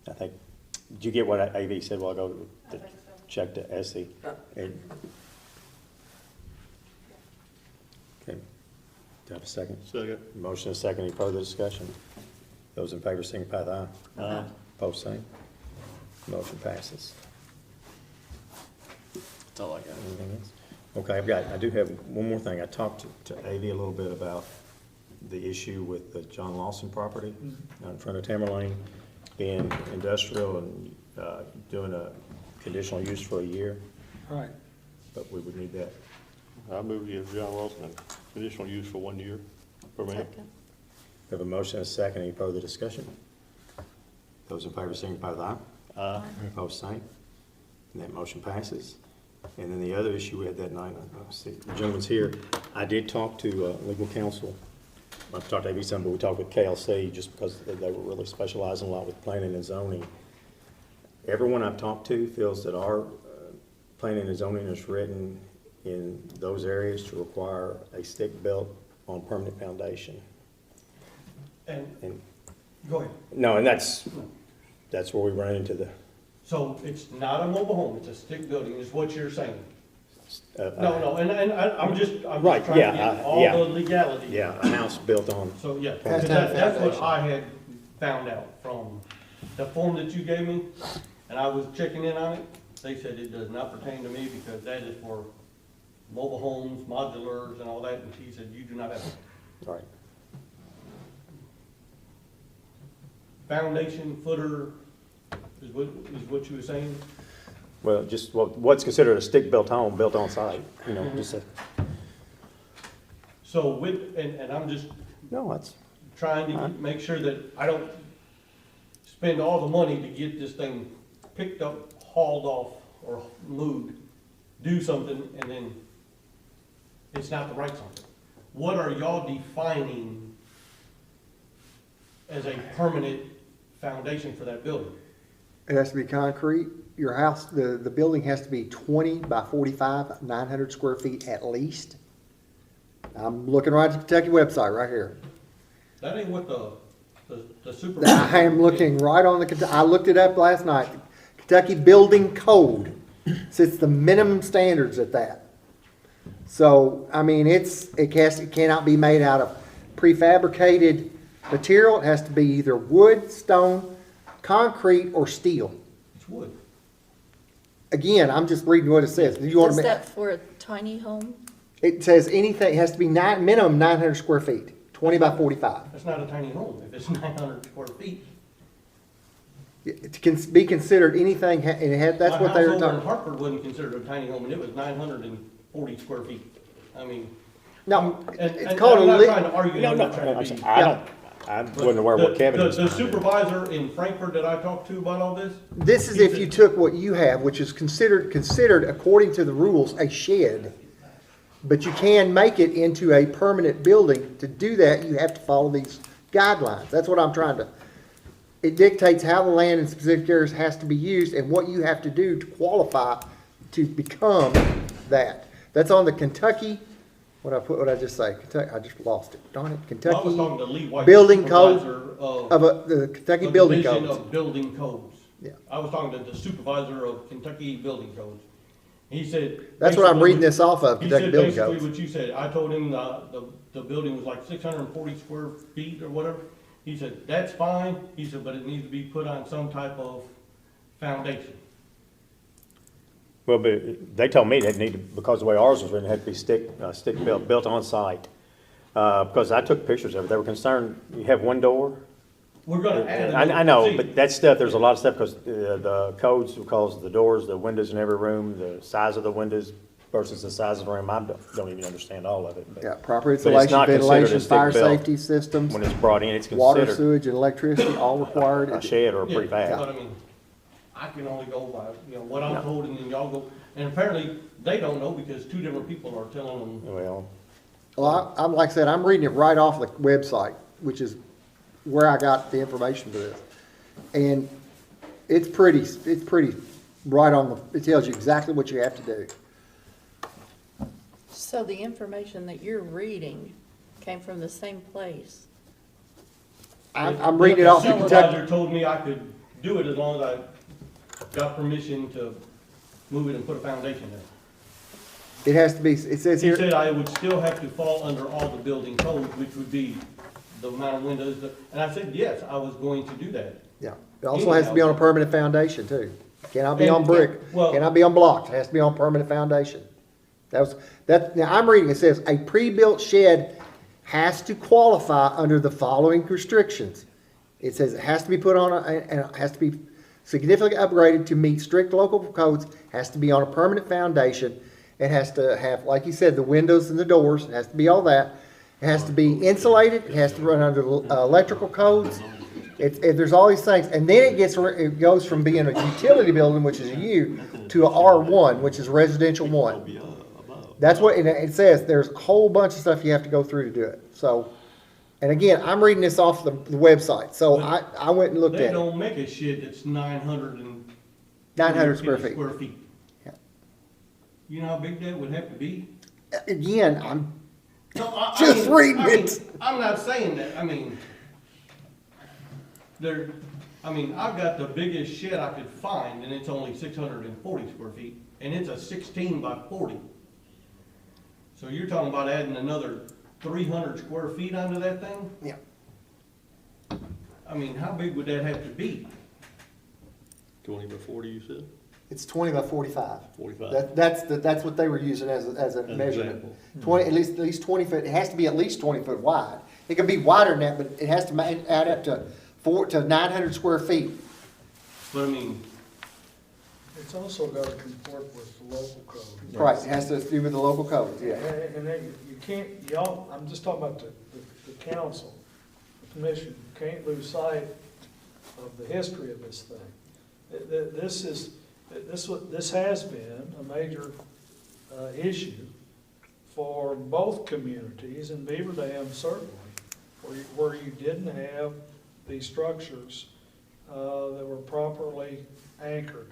I think, did you get what AV said while ago? The check to Essie? And- Okay. Do I have a second? Second. Motion and second. Any further discussion? Those in favor signify with aye. Aye. Opposed, same. Motion passes. That's all I got. Anything else? Okay, I do have one more thing. I talked to AV a little bit about the issue with the John Lawson property out in front of Tamerlane being industrial and doing a conditional use for a year, Right. but we would need that. I move to give John Lawson a conditional use for 1 year permit. Second. We have a motion and a second. Any further discussion? Those in favor signify with aye. Aye. Opposed, same. And that motion passes. And then the other issue we had that night, let's see, the gentleman's here. I did talk to legal counsel. I've talked to AV some, but we talked with KLC just because they were really specializing a lot with planning and zoning. Everyone I've talked to feels that our planning and zoning is written in those areas to require a stick built on permanent foundation. And, go ahead. No, and that's where we run into the. So it's not a mobile home, it's a stick building, is what you're saying? uh, No, and I'm just Right, trying to yeah, get all yeah. the legality. Yeah, a house built on. So, yeah, Has 'cause to have that's what foundation. I had found out from the form that you gave me, and I was checking in on it. They said it does not pertain to me because that is for mobile homes, modulars, and all that, and he said, you do not have a Right. foundation, footer, is what you were saying? Well, just what's considered a stick-built home, built on site, just a, So and I'm just no, that's, trying to make sure that I don't spend all the money to get this thing picked up, hauled off, or moved, do something, and then it's not the right something. What are y'all defining as a permanent foundation for that building? It has to be concrete. Your house, the building has to be 20 by 45, 900 square feet at least. I'm looking right at the Kentucky website right here. That ain't what the supervisor. I am looking right on I looked it up last night. Kentucky Building Code sets the minimum standards at that. So, I mean, it cannot be made out of prefabricated material. It has to be either wood, stone, concrete, or steel. It's wood. Again, I'm just reading what it says. Do you want Is to? that for a tiny home? It says anything, it has to be minimum 900 square feet, 20 by 45. That's not a tiny home, if it's 900 square feet. It can be considered anything, and that's what they were My house over in talking. Hartford wasn't considered a tiny home, and it was 940 square feet. I mean. No, And it's called I'm a not trying to argue. no, I'm no, not trying to be- I wasn't aware what Kevin was. The supervisor in Frankfurt that I talked to about all this, this is if you took what you have, which is considered according to the rules, a shed. But you can make it into a permanent building. To do that, you have to follow these guidelines. That's what I'm trying to, it dictates how the land in specific areas has to be used and what you have to do to qualify to become that. That's on the Kentucky, what I just say? Kentucky, I just lost it. Darn it, I was talking Kentucky to Lee White, Building Code supervisor of the Kentucky of Building Division Codes. of Building Codes. Yeah. I was talking to the supervisor of Kentucky Building Codes. He said. That's what I'm basically reading this off of, He Kentucky said Building basically Codes. what you said. I told him the building was like 640 square feet or whatever. He said, that's fine. He said, but it needs to be put on some type of foundation. Well, but they told me they needed, because the way ours was written, it had to be stick built on site. Because I took pictures of it, they were concerned, you have one door. We're gonna add. I know, but that stuff, there's a lot of stuff, because the codes, because of the doors, the windows in every room, the size of the windows versus the size of the room, I don't even understand all of it. But Yeah, proper it's insulation, not considered a ventilation, stick fire built. safety systems, When it's brought in, it's water, considered sewage, and electricity, all required. a shed or a Yeah, prefab. but I mean, I can only go by, what I'm told, and then y'all go, and apparently, they don't know because two different people are telling them. Well, Well, I'm, like I said, I'm reading it right off the website, which is where I got the information for this. And it's pretty right on the, it tells you exactly what you have to do. So the information that you're reading came from the same place? I'm reading it off the The Kentucky. supervisor told me I could do it as long as I got permission to move it and put a foundation in it. It has to be, it says He here, said I would still have to fall under all the building codes, which would be the amount of windows, and I said, yes, I was going to do that. yeah, it also has to be on a permanent foundation too. Cannot be on And- brick, well- cannot be on blocks, it has to be on permanent foundation. Now I'm reading, it says, a pre-built shed has to qualify under the following restrictions. It says it has to be put on, and it has to be significantly upgraded to meet strict local codes, has to be on a permanent foundation, it has to have, like you said, the windows and the doors, it has to be all that. It has to be insulated, it has to run under electrical codes. There's all these things, and then it goes from being a utility building, which is a U, to a R1, which is residential 1. That's what it says. There's a whole bunch of stuff you have to go through to do it. So, and again, I'm reading this off the website, so I went and looked They at it. don't make a shed that's 900 square feet. Yeah. You know how big that would have to be? Again, I'm No, just reading it. I'm not saying that, I've got the biggest shed I could find, and it's only 640 square feet, and it's a 16 by 40. So you're talking about adding another 300 square feet onto that thing? Yeah. How big would that have to be? 20 by 40, you said? It's 20 by 45. 45. That's what they were using as a an measurement. example. 20, at least 20 foot, it has to be at least 20 foot wide. It can be wider than that, but it has to add up to 900 square feet. But It's also got to comport with the local code. Right, it has to do with the local codes, yeah. And then you can't, y'all, I'm just talking about the council, the commission, you can't lose sight of the history of this thing. This has been a major issue for both communities, and Beaver Dam certainly, where you didn't have these structures that were properly anchored.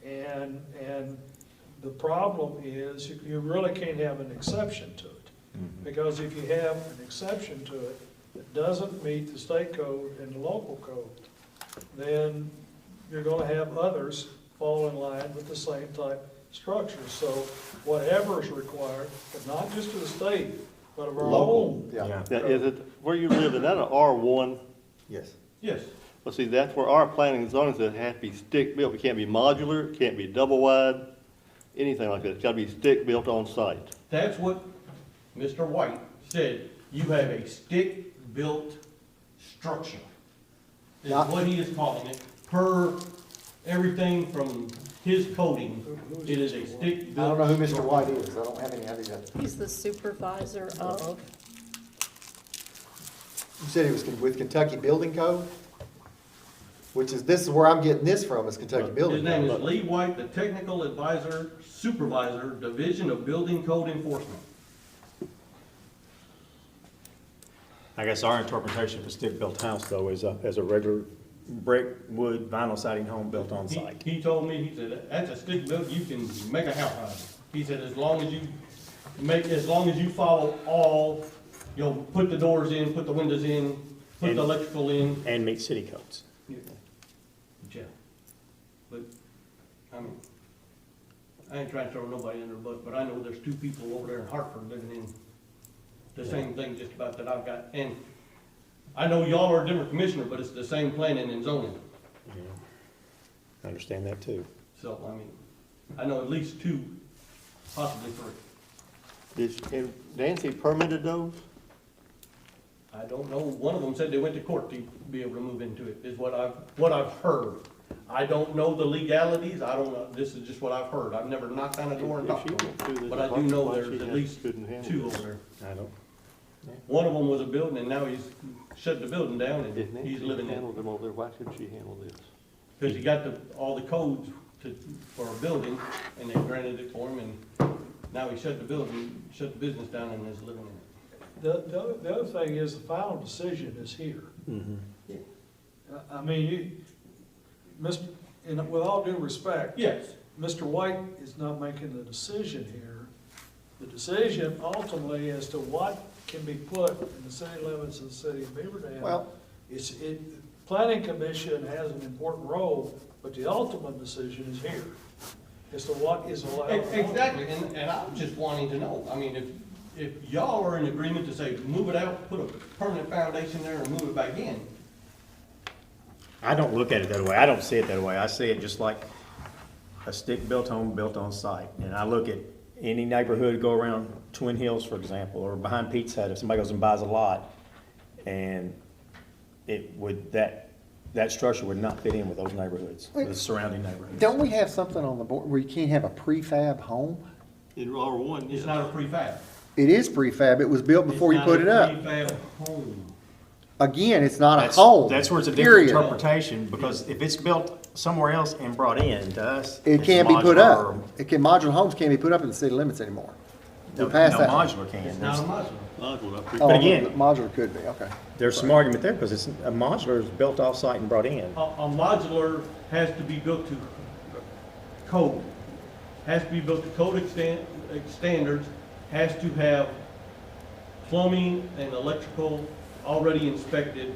And the problem is, you really can't have an exception to it. Because if you have an exception to it that doesn't meet the state code and the local code, then you're gonna have others fall in line with the same type structure. So whatever is required, but not just to the state, but of our own. Yeah, Now, is it, where you live, is that an R1? yes. yes, Well, see, that's where our planning and zoning says it has to be stick-built. It can't be modular, it can't be double-wide, anything like that. It's gotta be stick-built on site. that's what Mr. White said. You have a stick-built structure, is Not- what he is calling it, per everything from his coding. It is a stick-built. I don't know who Mr. White is, I don't have any idea. He's the supervisor of, You said he was with Kentucky Building Code? This is where I'm getting this from, is Kentucky His Building name Code. is Lee White, the Technical Advisor Supervisor, Division of Building Code Enforcement. I guess our interpretation of a stick-built house, though, is as a regular brick, wood, vinyl siding home built on site. He told me, he said, that's a stick built, you can make a house out of it. He said, as long as you follow all, put the doors in, put the windows in, put And- the electrical in. And meet city codes. Yeah. I mean, I ain't trying to throw nobody under the bus, but I know there's 2 people over there in Hartford living in the same thing just about that I've got. And I know y'all are a different commissioner, but it's the same planning and zoning. Yeah. I understand that too. So, I mean, I know at least 2, possibly 3. And Nancy permitted those? I don't know, one of them said they went to court to be able to move into it, is what I've heard. I don't know the legalities, I don't know, this is just what I've heard. I've never knocked on a door and talked to them. But I do know there's at least 2 over there. I don't. One of them was a building, and now he's shut the building down, and If he's Nancy living in handled it. them over there, why shouldn't she handle this? Because he got all the codes for a building, and they granted it for him, and now he shut the building, shut the business down, and is living in it. The other thing is, the final decision is here. I mean, and with all due respect. Yes. Mr. White is not making the decision here. The decision ultimately as to what can be put in the city limits of the city of Beaver Dam. Well- Planning Commission has an important role, but the ultimate decision is here as to what is allowed. Exactly, and I'm just wanting to know, I mean, if y'all are in agreement to say, move it out, put a permanent foundation there and move it back in, I don't look at it that way. I don't see it that way. I see it just like a stick-built home built on site. And I look at any neighborhood, go around Twin Hills, for example, or behind Pete's Hut, if somebody goes and buys a lot, and it would, that structure would not fit in with those neighborhoods, with the surrounding neighborhoods. Don't we have something on the board where you can't have a prefab home? In R1, it's not a prefab. It is prefab. It was built before you put it up. It's not a prefab home. Again, it's not a That's- home. That's where it's a different period. interpretation, because if it's built somewhere else and brought in to us. It it's can't be put modular up. Modular homes can't be put up in the city limits anymore. No, We're past no, that. modular can. It's not a There's- modular. Oh, But again- modular could be, okay. There's some argument there, because it's, a modular is built off-site and brought in. A modular has to be built to code, has to be built to code standards, has to have plumbing and electrical already inspected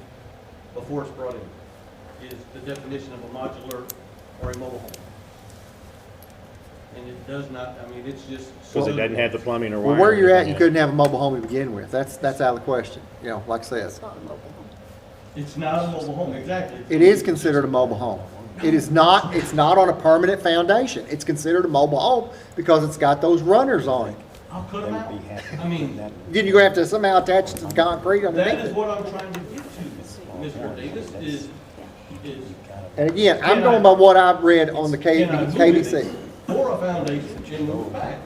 before it's brought in, is the definition of a modular or a mobile home. And it does not, I mean, it's just. Because it doesn't have the plumbing or Well, wiring. where you're at, you Yeah. couldn't have a mobile home to begin with. That's out of the question, you know, like I said. It's not a mobile home. It's not a mobile home, exactly. It is considered a mobile home. It is not, it's not on a permanent foundation. It's considered a mobile home because it's got those runners on it. I'll cut them out. They would be happy I mean, with that. Then you're gonna have to somehow attach it to the concrete that underneath is it. what I'm trying to get to, Mr. Davis, is And again, I'm going by what I've read on the can I move KBC. it for a foundation and move it back?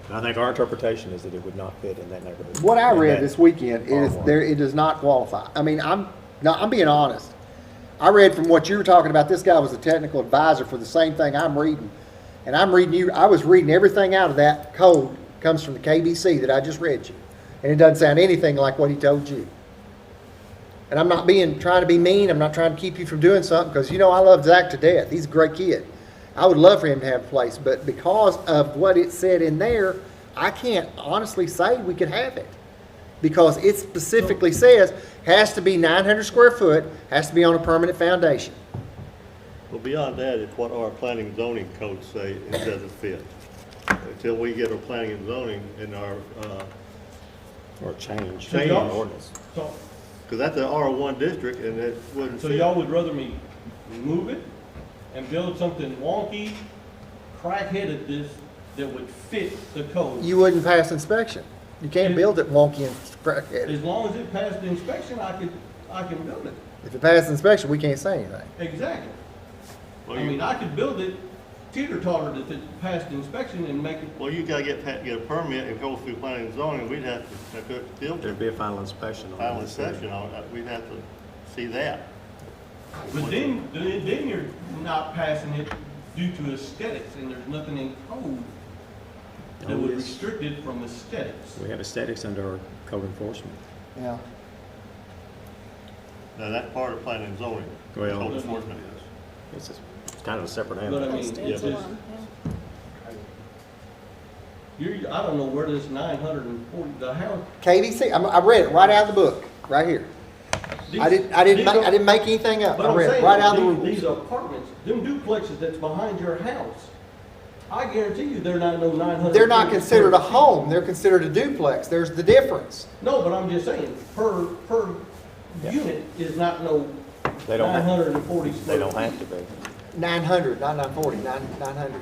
And I think our interpretation is that it would not fit in that neighborhood. What I In read that this weekend is R1. it does not qualify. I mean, I'm being honest. I read from what you were talking about, this guy was a technical advisor for the same thing I'm reading. And I was reading everything out of that code comes from the KBC that I just read you. And it doesn't sound anything like what he told you. And I'm not trying to be mean, I'm not trying to keep you from doing something, because you know I love Zach to death. He's a great kid. I would love for him to have a place, but because of what it said in there, I can't honestly say we could have it. Because it specifically says, has to be 900 square foot, has to be on a permanent foundation. Well, beyond that, it's what our planning and zoning codes say, it doesn't fit. Until we get our planning and zoning in our, Or change. So in y'all- the ordinance. So, because that's an R1 district and it wouldn't so fit. y'all would rather me remove it and build something wonky, crack-headed that would fit the code? You wouldn't pass inspection. You can't build it wonky and crackheaded. As long as it passed the inspection, I can build it. If it passes inspection, we can't say anything. Exactly. Well, I mean, I could build it teeter-totter that it passed the inspection and make it, Well, you gotta get a permit and go through planning and zoning, we'd have to build There'd be a final inspection on it. final inspection on it, we'd have to see that. but then you're not passing it due to aesthetics, and there's nothing in code that Oh, would yes. restrict it from aesthetics. We have aesthetics under our code enforcement. Yeah. Now, that's part of planning and zoning. Well- Code enforcement is. It's kind of a separate But I animal. mean, Stands it's, alone, yeah. I don't know where this 940, the house. KBC, I read it right out of the book, right here. I didn't make anything up. But I I'm read it saying, right out of the these rules. apartments, them duplexes that's behind your house, I guarantee you they're not no 900. They're not considered a home, they're considered a duplex. There's the difference. No, but I'm just saying, per unit is not no They don't have- 940 They square don't feet. have to be. 900, not 940, 900.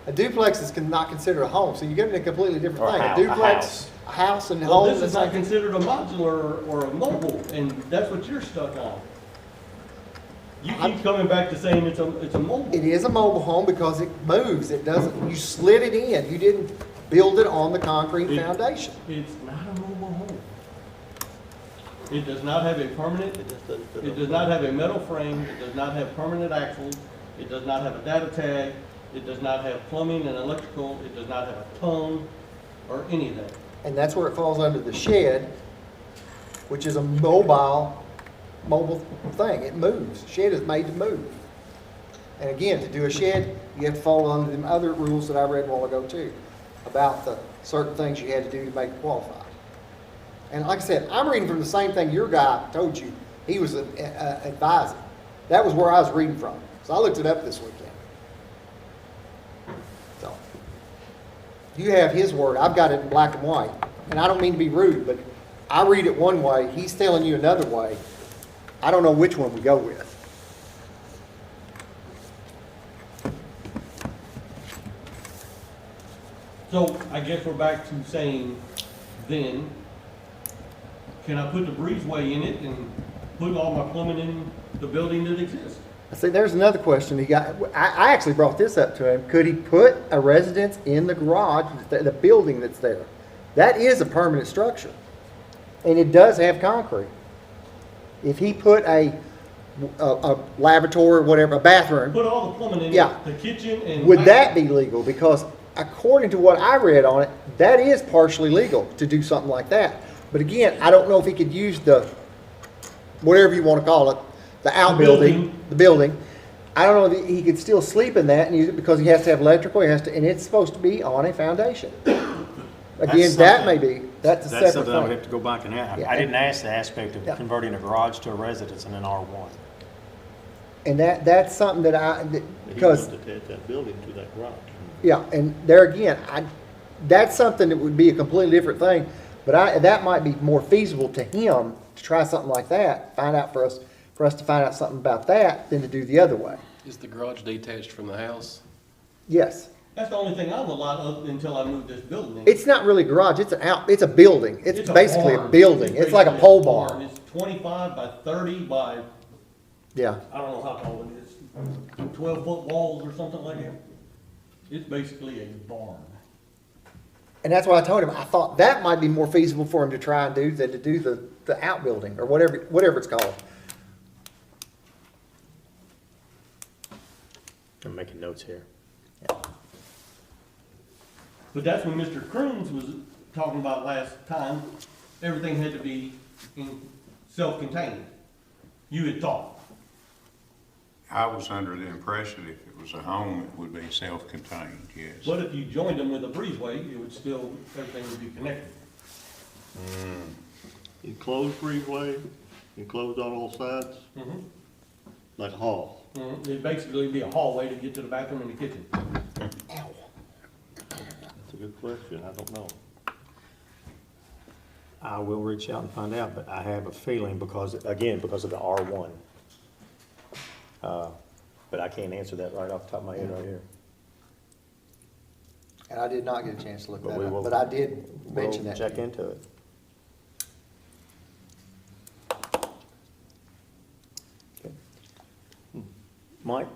A duplex is not considered a home, so you're getting a completely different Or a thing. house, A a duplex, house. a house and Well, home. this that's is not considered a modular or a mobile, and that's what you're stuck on. You keep coming back to saying it's a mobile. It is a mobile home because it moves. It doesn't, you slid it in. You didn't build it on the concrete It- foundation. It's not a mobile home. It does not have a permanent, it does not have a metal frame, it does not have permanent axles, it does not have a data tag, it does not have plumbing and electrical, it does not have a tongue or any of that. And that's where it falls under the shed, which is a mobile thing. It moves. Shed is made to move. And again, to do a shed, you have to follow under them other rules that I read a while ago too, about the certain things you had to do to make it qualify. And like I said, I'm reading from the same thing your guy told you. He was advising. That was where I was reading from. So I looked it up this weekend. So you have his word. I've got it in black and white. And I don't mean to be rude, but I read it one way. He's telling you another way. I don't know which one we go with. So I guess we're back to saying then, can I put the breezeway in it and put all my plumbing in the building that exists? See, there's another question he got. I actually brought this up to him. Could he put a residence in the garage, the building that's there? That is a permanent structure. And it does have concrete. If he put a lavatory or whatever, a bathroom, Put all the plumbing in Yeah. it, the kitchen and. would that be legal? Because according to what I read on it, that is partially legal to do something like that. But again, I don't know if he could use the, whatever you want to call it, the outbuilding, the building. I don't know if he could still sleep in that and use it because he has to have electrical, he has to, and it's supposed to be on a foundation. Again, that may be, that's a That's separate something I would thing. have to go back and ask. Yeah. I didn't ask the aspect of Yeah. converting a garage to a residence in an R1. And that's something that He because, wants to attach that building to that garage. yeah, and there again, that's something that would be a completely different thing. But that might be more feasible to him to try something like that, find out for us to find out something about that than to do the other way. Is the garage detached from the house? Yes. That's the only thing I'm a lot of until I move this building. It's not really a garage, it's it's a building. It's a basically a barn. building. It's like a basically pole barn. It's 25 by 30 by, Yeah. I don't know how tall it is, 12-foot walls or something like that. It's basically a barn. And that's why I told him, I thought that might be more feasible for him to try and do than to do the outbuilding or whatever it's called. I'm making notes here. But that's when Mr. Crooms was talking about last time, everything had to be self-contained. You had thought. I was under the impression if it was a home, it would be self-contained, yes. But if you joined them with a breezeway, it would still, everything would be connected. Enclosed breezeway, enclosed on all sides, Mhm. like a hall. It'd basically be a hallway to get to the bathroom and the kitchen. That's a good question, I don't know. I will reach out and find out, but I have a feeling because of the R1. But I can't answer that right off the top of my head right here. And I did not get a chance to look But that we up, will- but I did mention We'll that. check into it. Okay. Mike?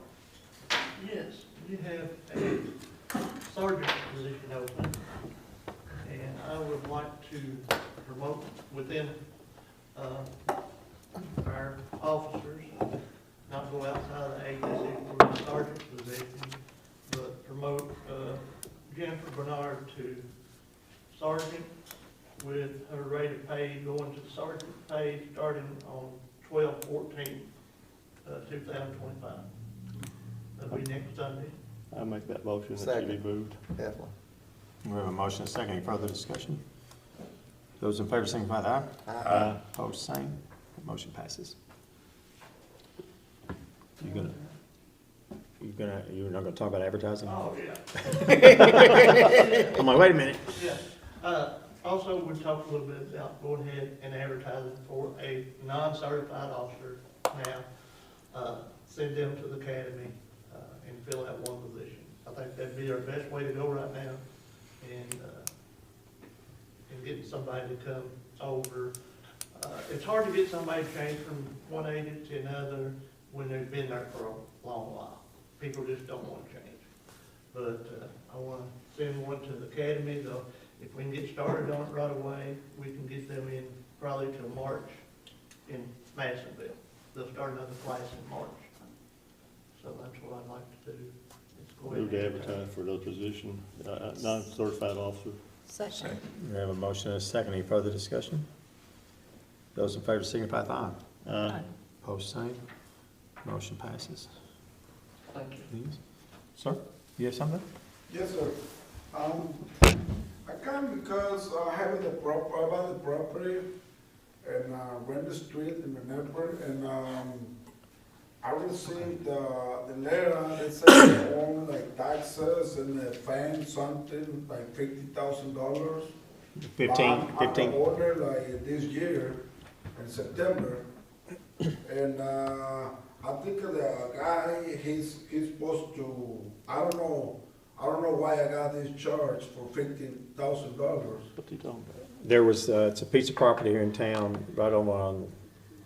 Yes, you have a sergeant position open, and I would like to promote within our officers, not go outside of the agency for the sergeant position, but promote Jennifer Bernard to sergeant with her rate of pay going to the sergeant pay starting on 12/14/2025. That'll be next Sunday. I make that motion that she be Second. moved. Definitely. We have a motion and a second. Any further discussion? Those in favor signify with aye. Aye. Opposed, same. Motion passes. You're not gonna talk about advertising? Oh, yeah. I'm like, wait a minute. Yeah. Also, we talked a little bit about going ahead and advertising for a non-certified officer now. Send them to the academy, and fill out one position. I think that'd be our best way to go right now. And getting somebody to come over. It's hard to get somebody to change from one agent to another when they've been there for a long while. People just don't want to change. But I want to send one to the academy, though. If we can get started on it right away, we can get them in probably till March in Madisonville. They'll start another class in March. So that's what I'd like to do. Is go ahead Move to and advertise for those position, non-certified officer. Second. We have a motion and a second. Any further discussion? Those in favor signify with aye. Aye. Opposed, same. Motion passes. Thank you. Please. Sir, you have something? Yes, sir. I come because I bought the property and rent the street in my neighborhood, and I received the letter that said they own like taxes and they paying something like $50,000. 15. I ordered like this year in September, and I think the guy he's supposed to, I don't know why I got this charge for $15,000. What's he talking about? There was, it's a piece of property here in town, right on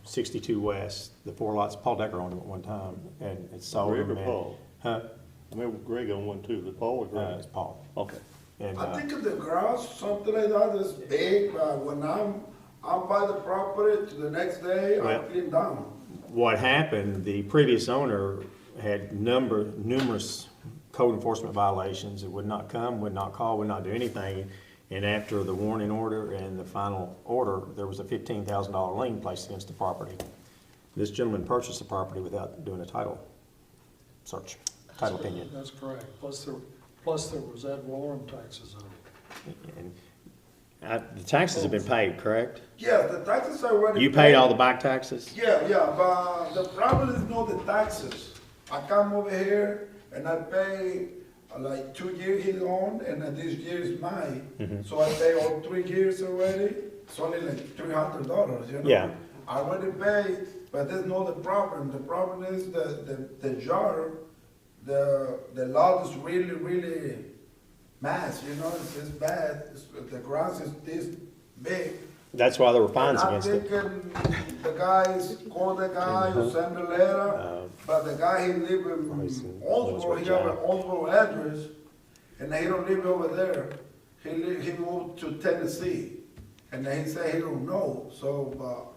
62 West. The 4 lots, Paul Decker owned them at one time, and it's sold. Greg or and- Paul? Huh? I remember Greg on one too, was it Paul or Greg? It's Paul. Okay. And, I think the grass, something like that is big, but when I'm by the property, to the next day, I Well- clean down. what happened, the previous owner had numerous code enforcement violations. It would not come, would not call, would not do anything. And after the warning order and the final order, there was a $15,000 lien placed against the property. This gentleman purchased the property without doing a title search, title opinion. That's correct. Plus there was ad valorem taxes on it. And the taxes have been paid, correct? Yeah, the taxes are already You paid all the back taxes? Yeah, but the problem is not the taxes. I come over here and I pay like 2 years he's on, and this year is mine. So I pay all 3 years already. It's only like $300, you know? Yeah. I already paid, but that's not the problem. The problem is the jar, the lot is really mass, you know, it's bad. The grass is this big. That's why there were fines against I'm it. thinking the guys, call the guy who sent the letter, but the guy, he live in Owensboro, he have an Owensboro address, and he don't live over there. He moved to Tennessee, and he said he don't know, so,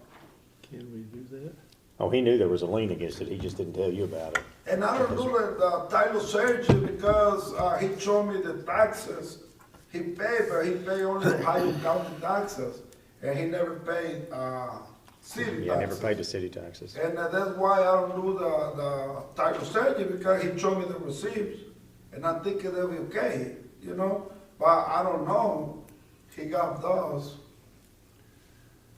Can we do that? Oh, he knew there was a lien against it, he just didn't tell you about it. and I don't do the title search because he showed me the taxes. He paid, but he paid only Ohio County taxes, and he never paid city Yeah, taxes. never paid the city taxes. And that's why I don't do the title search, because he showed me the receipts, and I'm thinking they'll be okay, you know? But I don't know, he got those.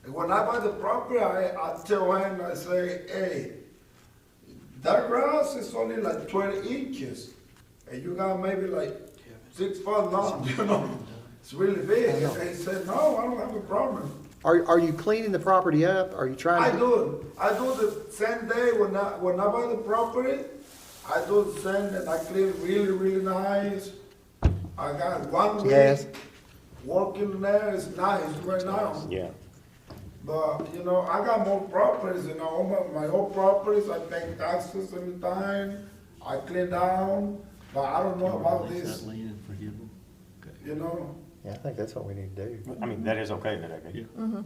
And when I buy the property, I tell him, I say, hey, that grass is only like 20 inches, and you got maybe like 6 foot long, you know? It's really big. And he said, no, I don't have a problem. Are you cleaning the property up? Are you trying I to? do the same day when I buy the property. I do the same, and I clean it really nice. I got 1 week Yes. working there. It's nice right now. Yeah. But you know, I got more properties. You know, all my old properties. I pay taxes every time. I clean down. But I don't know about this. You know. Yeah, I think that's what we need to do. I mean, that is okay, isn't it? Okay?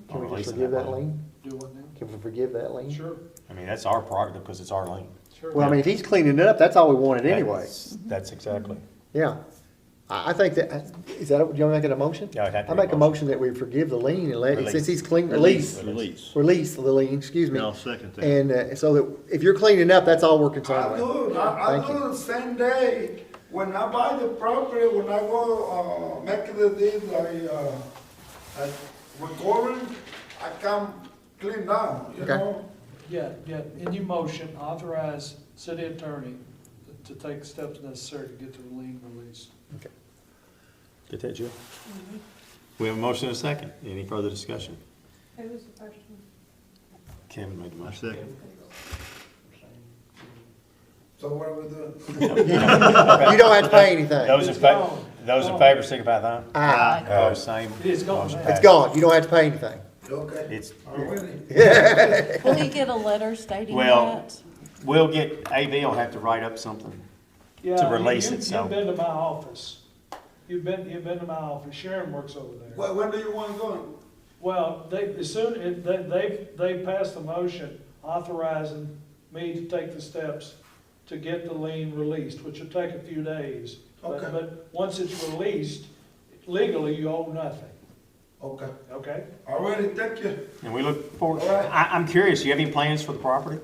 Can we just forgive that lien? Do what now? Can we forgive that lien? Sure, I mean, that's our prerogative because it's our lien. sure. Well, I mean, if he's cleaning it up, that's all we wanted anyway. That's exactly. Yeah. I think that, do you want to make it a motion? Yeah, I'd have to I make a motion that we forgive the lien and let, Release. since he's clean, release the lien, excuse me. I'll second that. And, so that if you're cleaning up, that's all we're concerned I with. do. I Thank do you. the same day. when I buy the property, when I go, make the deed, like recording, I come clean down, you Okay. know? Yeah, in your motion, authorize city attorney to take steps necessary to get the lien released. Get that, Jill? We have a motion and a second. Any further discussion? Who was the first one? Kevin made the I motion. second. So what are we doing? You don't have to pay anything. Those in favor, signify by aye. Aye. Opposed, same. It is gone Motion now. It's passed. gone. You don't have to pay anything. Okay. It's, Already? Will he get a letter stating Well, that? we'll get, AV will have to write up something. Yeah, release you- it, so- You've been to my office. You've been to my office. Sharon works over there. When do you want to go? Well, they passed the motion authorizing me to take the steps to get the lien released, which will take a few days. Okay. But once it's released, legally, you owe nothing, Okay. okay? Already, thank you. And we look forward, All right. I'm curious, do you have any plans for the property?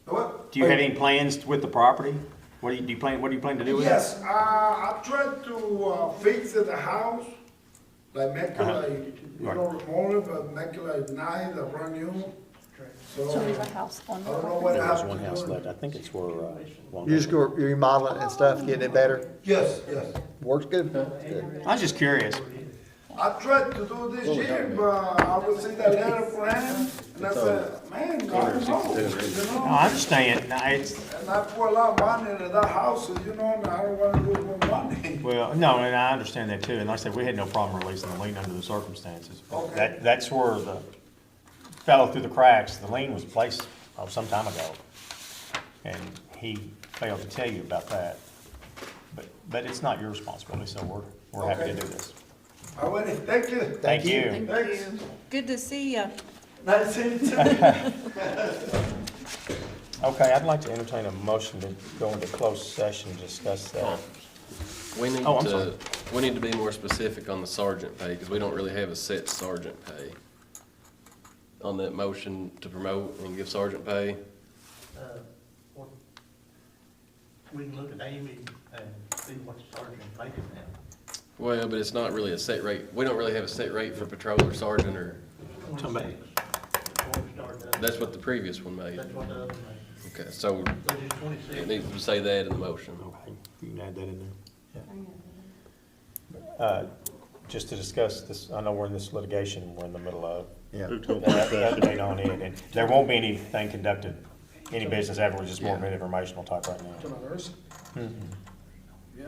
What? Do you have any plans with the property? What do you plan to do with it? Yes, I tried to fix the house, like make it Uh-huh. like, you know, smaller, but make it like nice, brand new. So, So there's a house on I the don't know property. what I There's have one to house do. left. I think it's where, Long You just go remodeling it and stuff, getting it better. Yes, yes. Works good. Good. I was just curious. I tried to do this year, but I received that letter from him, and I said, man, I don't know, you No, know? I understand. No, it's, And I put a lot of money into that house, you know, and I don't wanna lose more money. well, no, and I understand that too. And like I said, we had no problem releasing the lien under the circumstances. Okay. That's where the fell through the cracks. The lien was placed some time ago. And he failed to tell you about that. But it's not your responsibility, so we're happy to do this. Alright, thank you. Thank you. Thank Thanks. you. Good to see you. Nice seeing you too. Okay, I'd like to entertain a motion to go into closed session and discuss that. We need Oh, I'm sorry. to be more specific on the sergeant pay, because we don't really have a set sergeant pay. On that motion to promote and give sergeant pay, We can look at Amy and see what the sergeant making now. well, but it's not really a set rate. We don't really have a set rate for patrol or sergeant, or, Talking about- 26. Before we start that. that's what the previous one made. That's what the other made. Okay, so Which is 26. it needs to say that in the motion. Okay, you can add that in there. Just to discuss this, I know we're in this litigation we're in the middle of. Yeah. Move to a closed session. Update on it, and there won't be anything conducted, any business afterwards, just more of an informational type right To now. my nurse, yeah,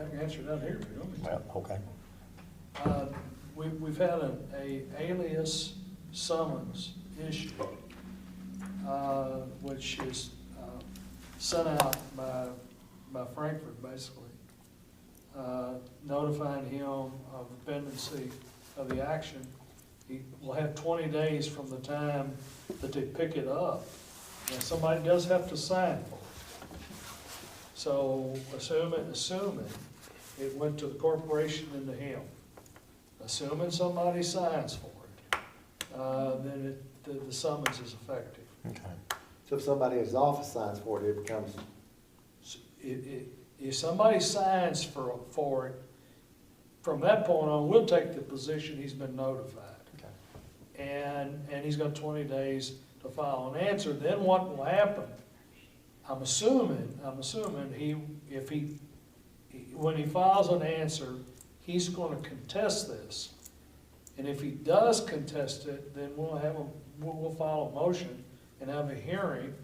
I can answer that here if you want me to. Well, okay. We've had a alias summons issue, which is sent out by Frankfurt, basically, notifying him of the pendency of the action. He will have 20 days from the time that they pick it up. Now, somebody does have to sign for it. So assuming it went to the corporation and to him, assuming somebody signs for it, then the summons is effective. Okay. So if somebody in his office signs for it, it becomes, If somebody signs for it, from that point on, we'll take the position he's been notified. Okay. And he's got 20 days to file an answer. Then what will happen? I'm assuming when he files an answer, he's gonna contest this. And if he does contest it, then we'll file a motion and have a hearing,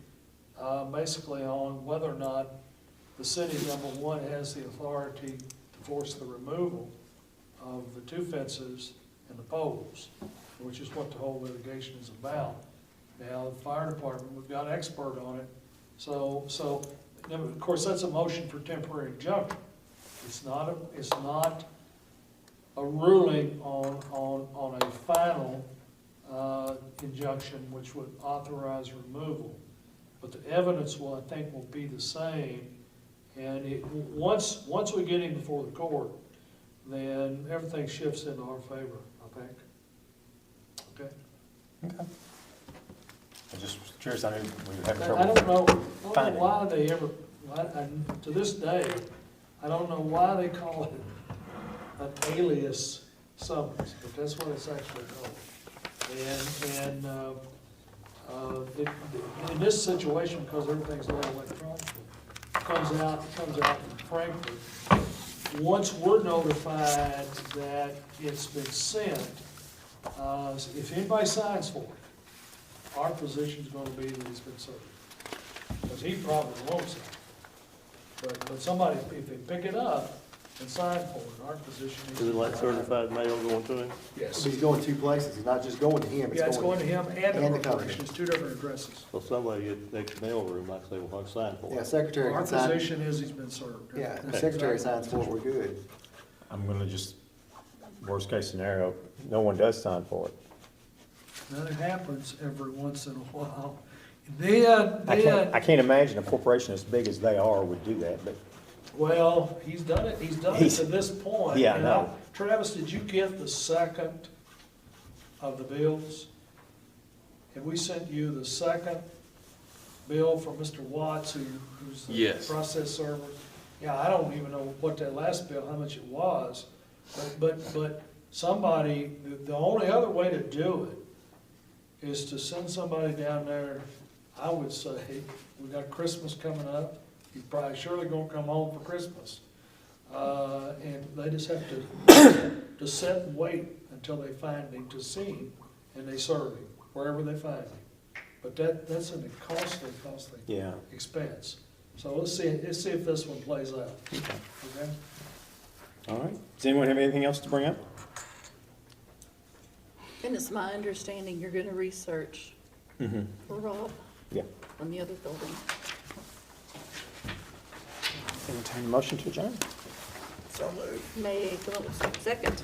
basically on whether or not the city, number one, has the authority to force the removal of the two fences and the poles, which is what the whole litigation is about. Now, the fire department, we've got an expert on it, so, of course, that's a motion for temporary injunction. It's not a ruling on a final, injunction which would authorize removal. But the evidence will, I think, will be the same, and once we get him before the court, then everything shifts into our favor, I think. Okay? Okay. I just was curious, I knew we were having I trouble. don't know Finding. why they ever, to this day, I don't know why they call it an alias summons, but that's what it's actually called. In this situation, because everything's done electronically, comes out from Frankfurt. Once we're notified that it's been sent, if anybody signs for it, our position's gonna be that it's been served. Because he probably won't sign. But somebody, if they pick it up and sign for it, our position is. Is it like certified mail going to him? Yes. But he's going two places, it's not just going to him, Yeah, it's going to him and and the the corporation, company. it's two different addresses. So somebody at next mail room might say, well, I signed for Yeah, it. secretary Our can sign. position is he's been served. Yeah, the That's secretary exactly signs for it, our we're good. I'm gonna just, worst case scenario, no one does sign for it. position. That happens every once in a while. Then, I can't imagine a corporation as big as they are would do that, but well, he's done it to this point. Yeah, I And know. Travis, did you get the second of the bills? Have we sent you the second bill from Mr. Watts, who's the Yes. process server? Yeah, I don't even know what that last bill, how much it was, but somebody, the only other way to do it is to send somebody down there. I would say, we got Christmas coming up, he's probably surely gonna come home for Christmas. And they just have to sit and wait until they find him, to see him, and they serve him, wherever they find him. But that's a costly yeah. expense. So let's see if this one plays out. Okay? All right. Does anyone have anything else to bring up? And it's my understanding you're gonna research Mm-hmm. for Rob Yeah. on the other building. Entertain a motion to adjourn? May, second.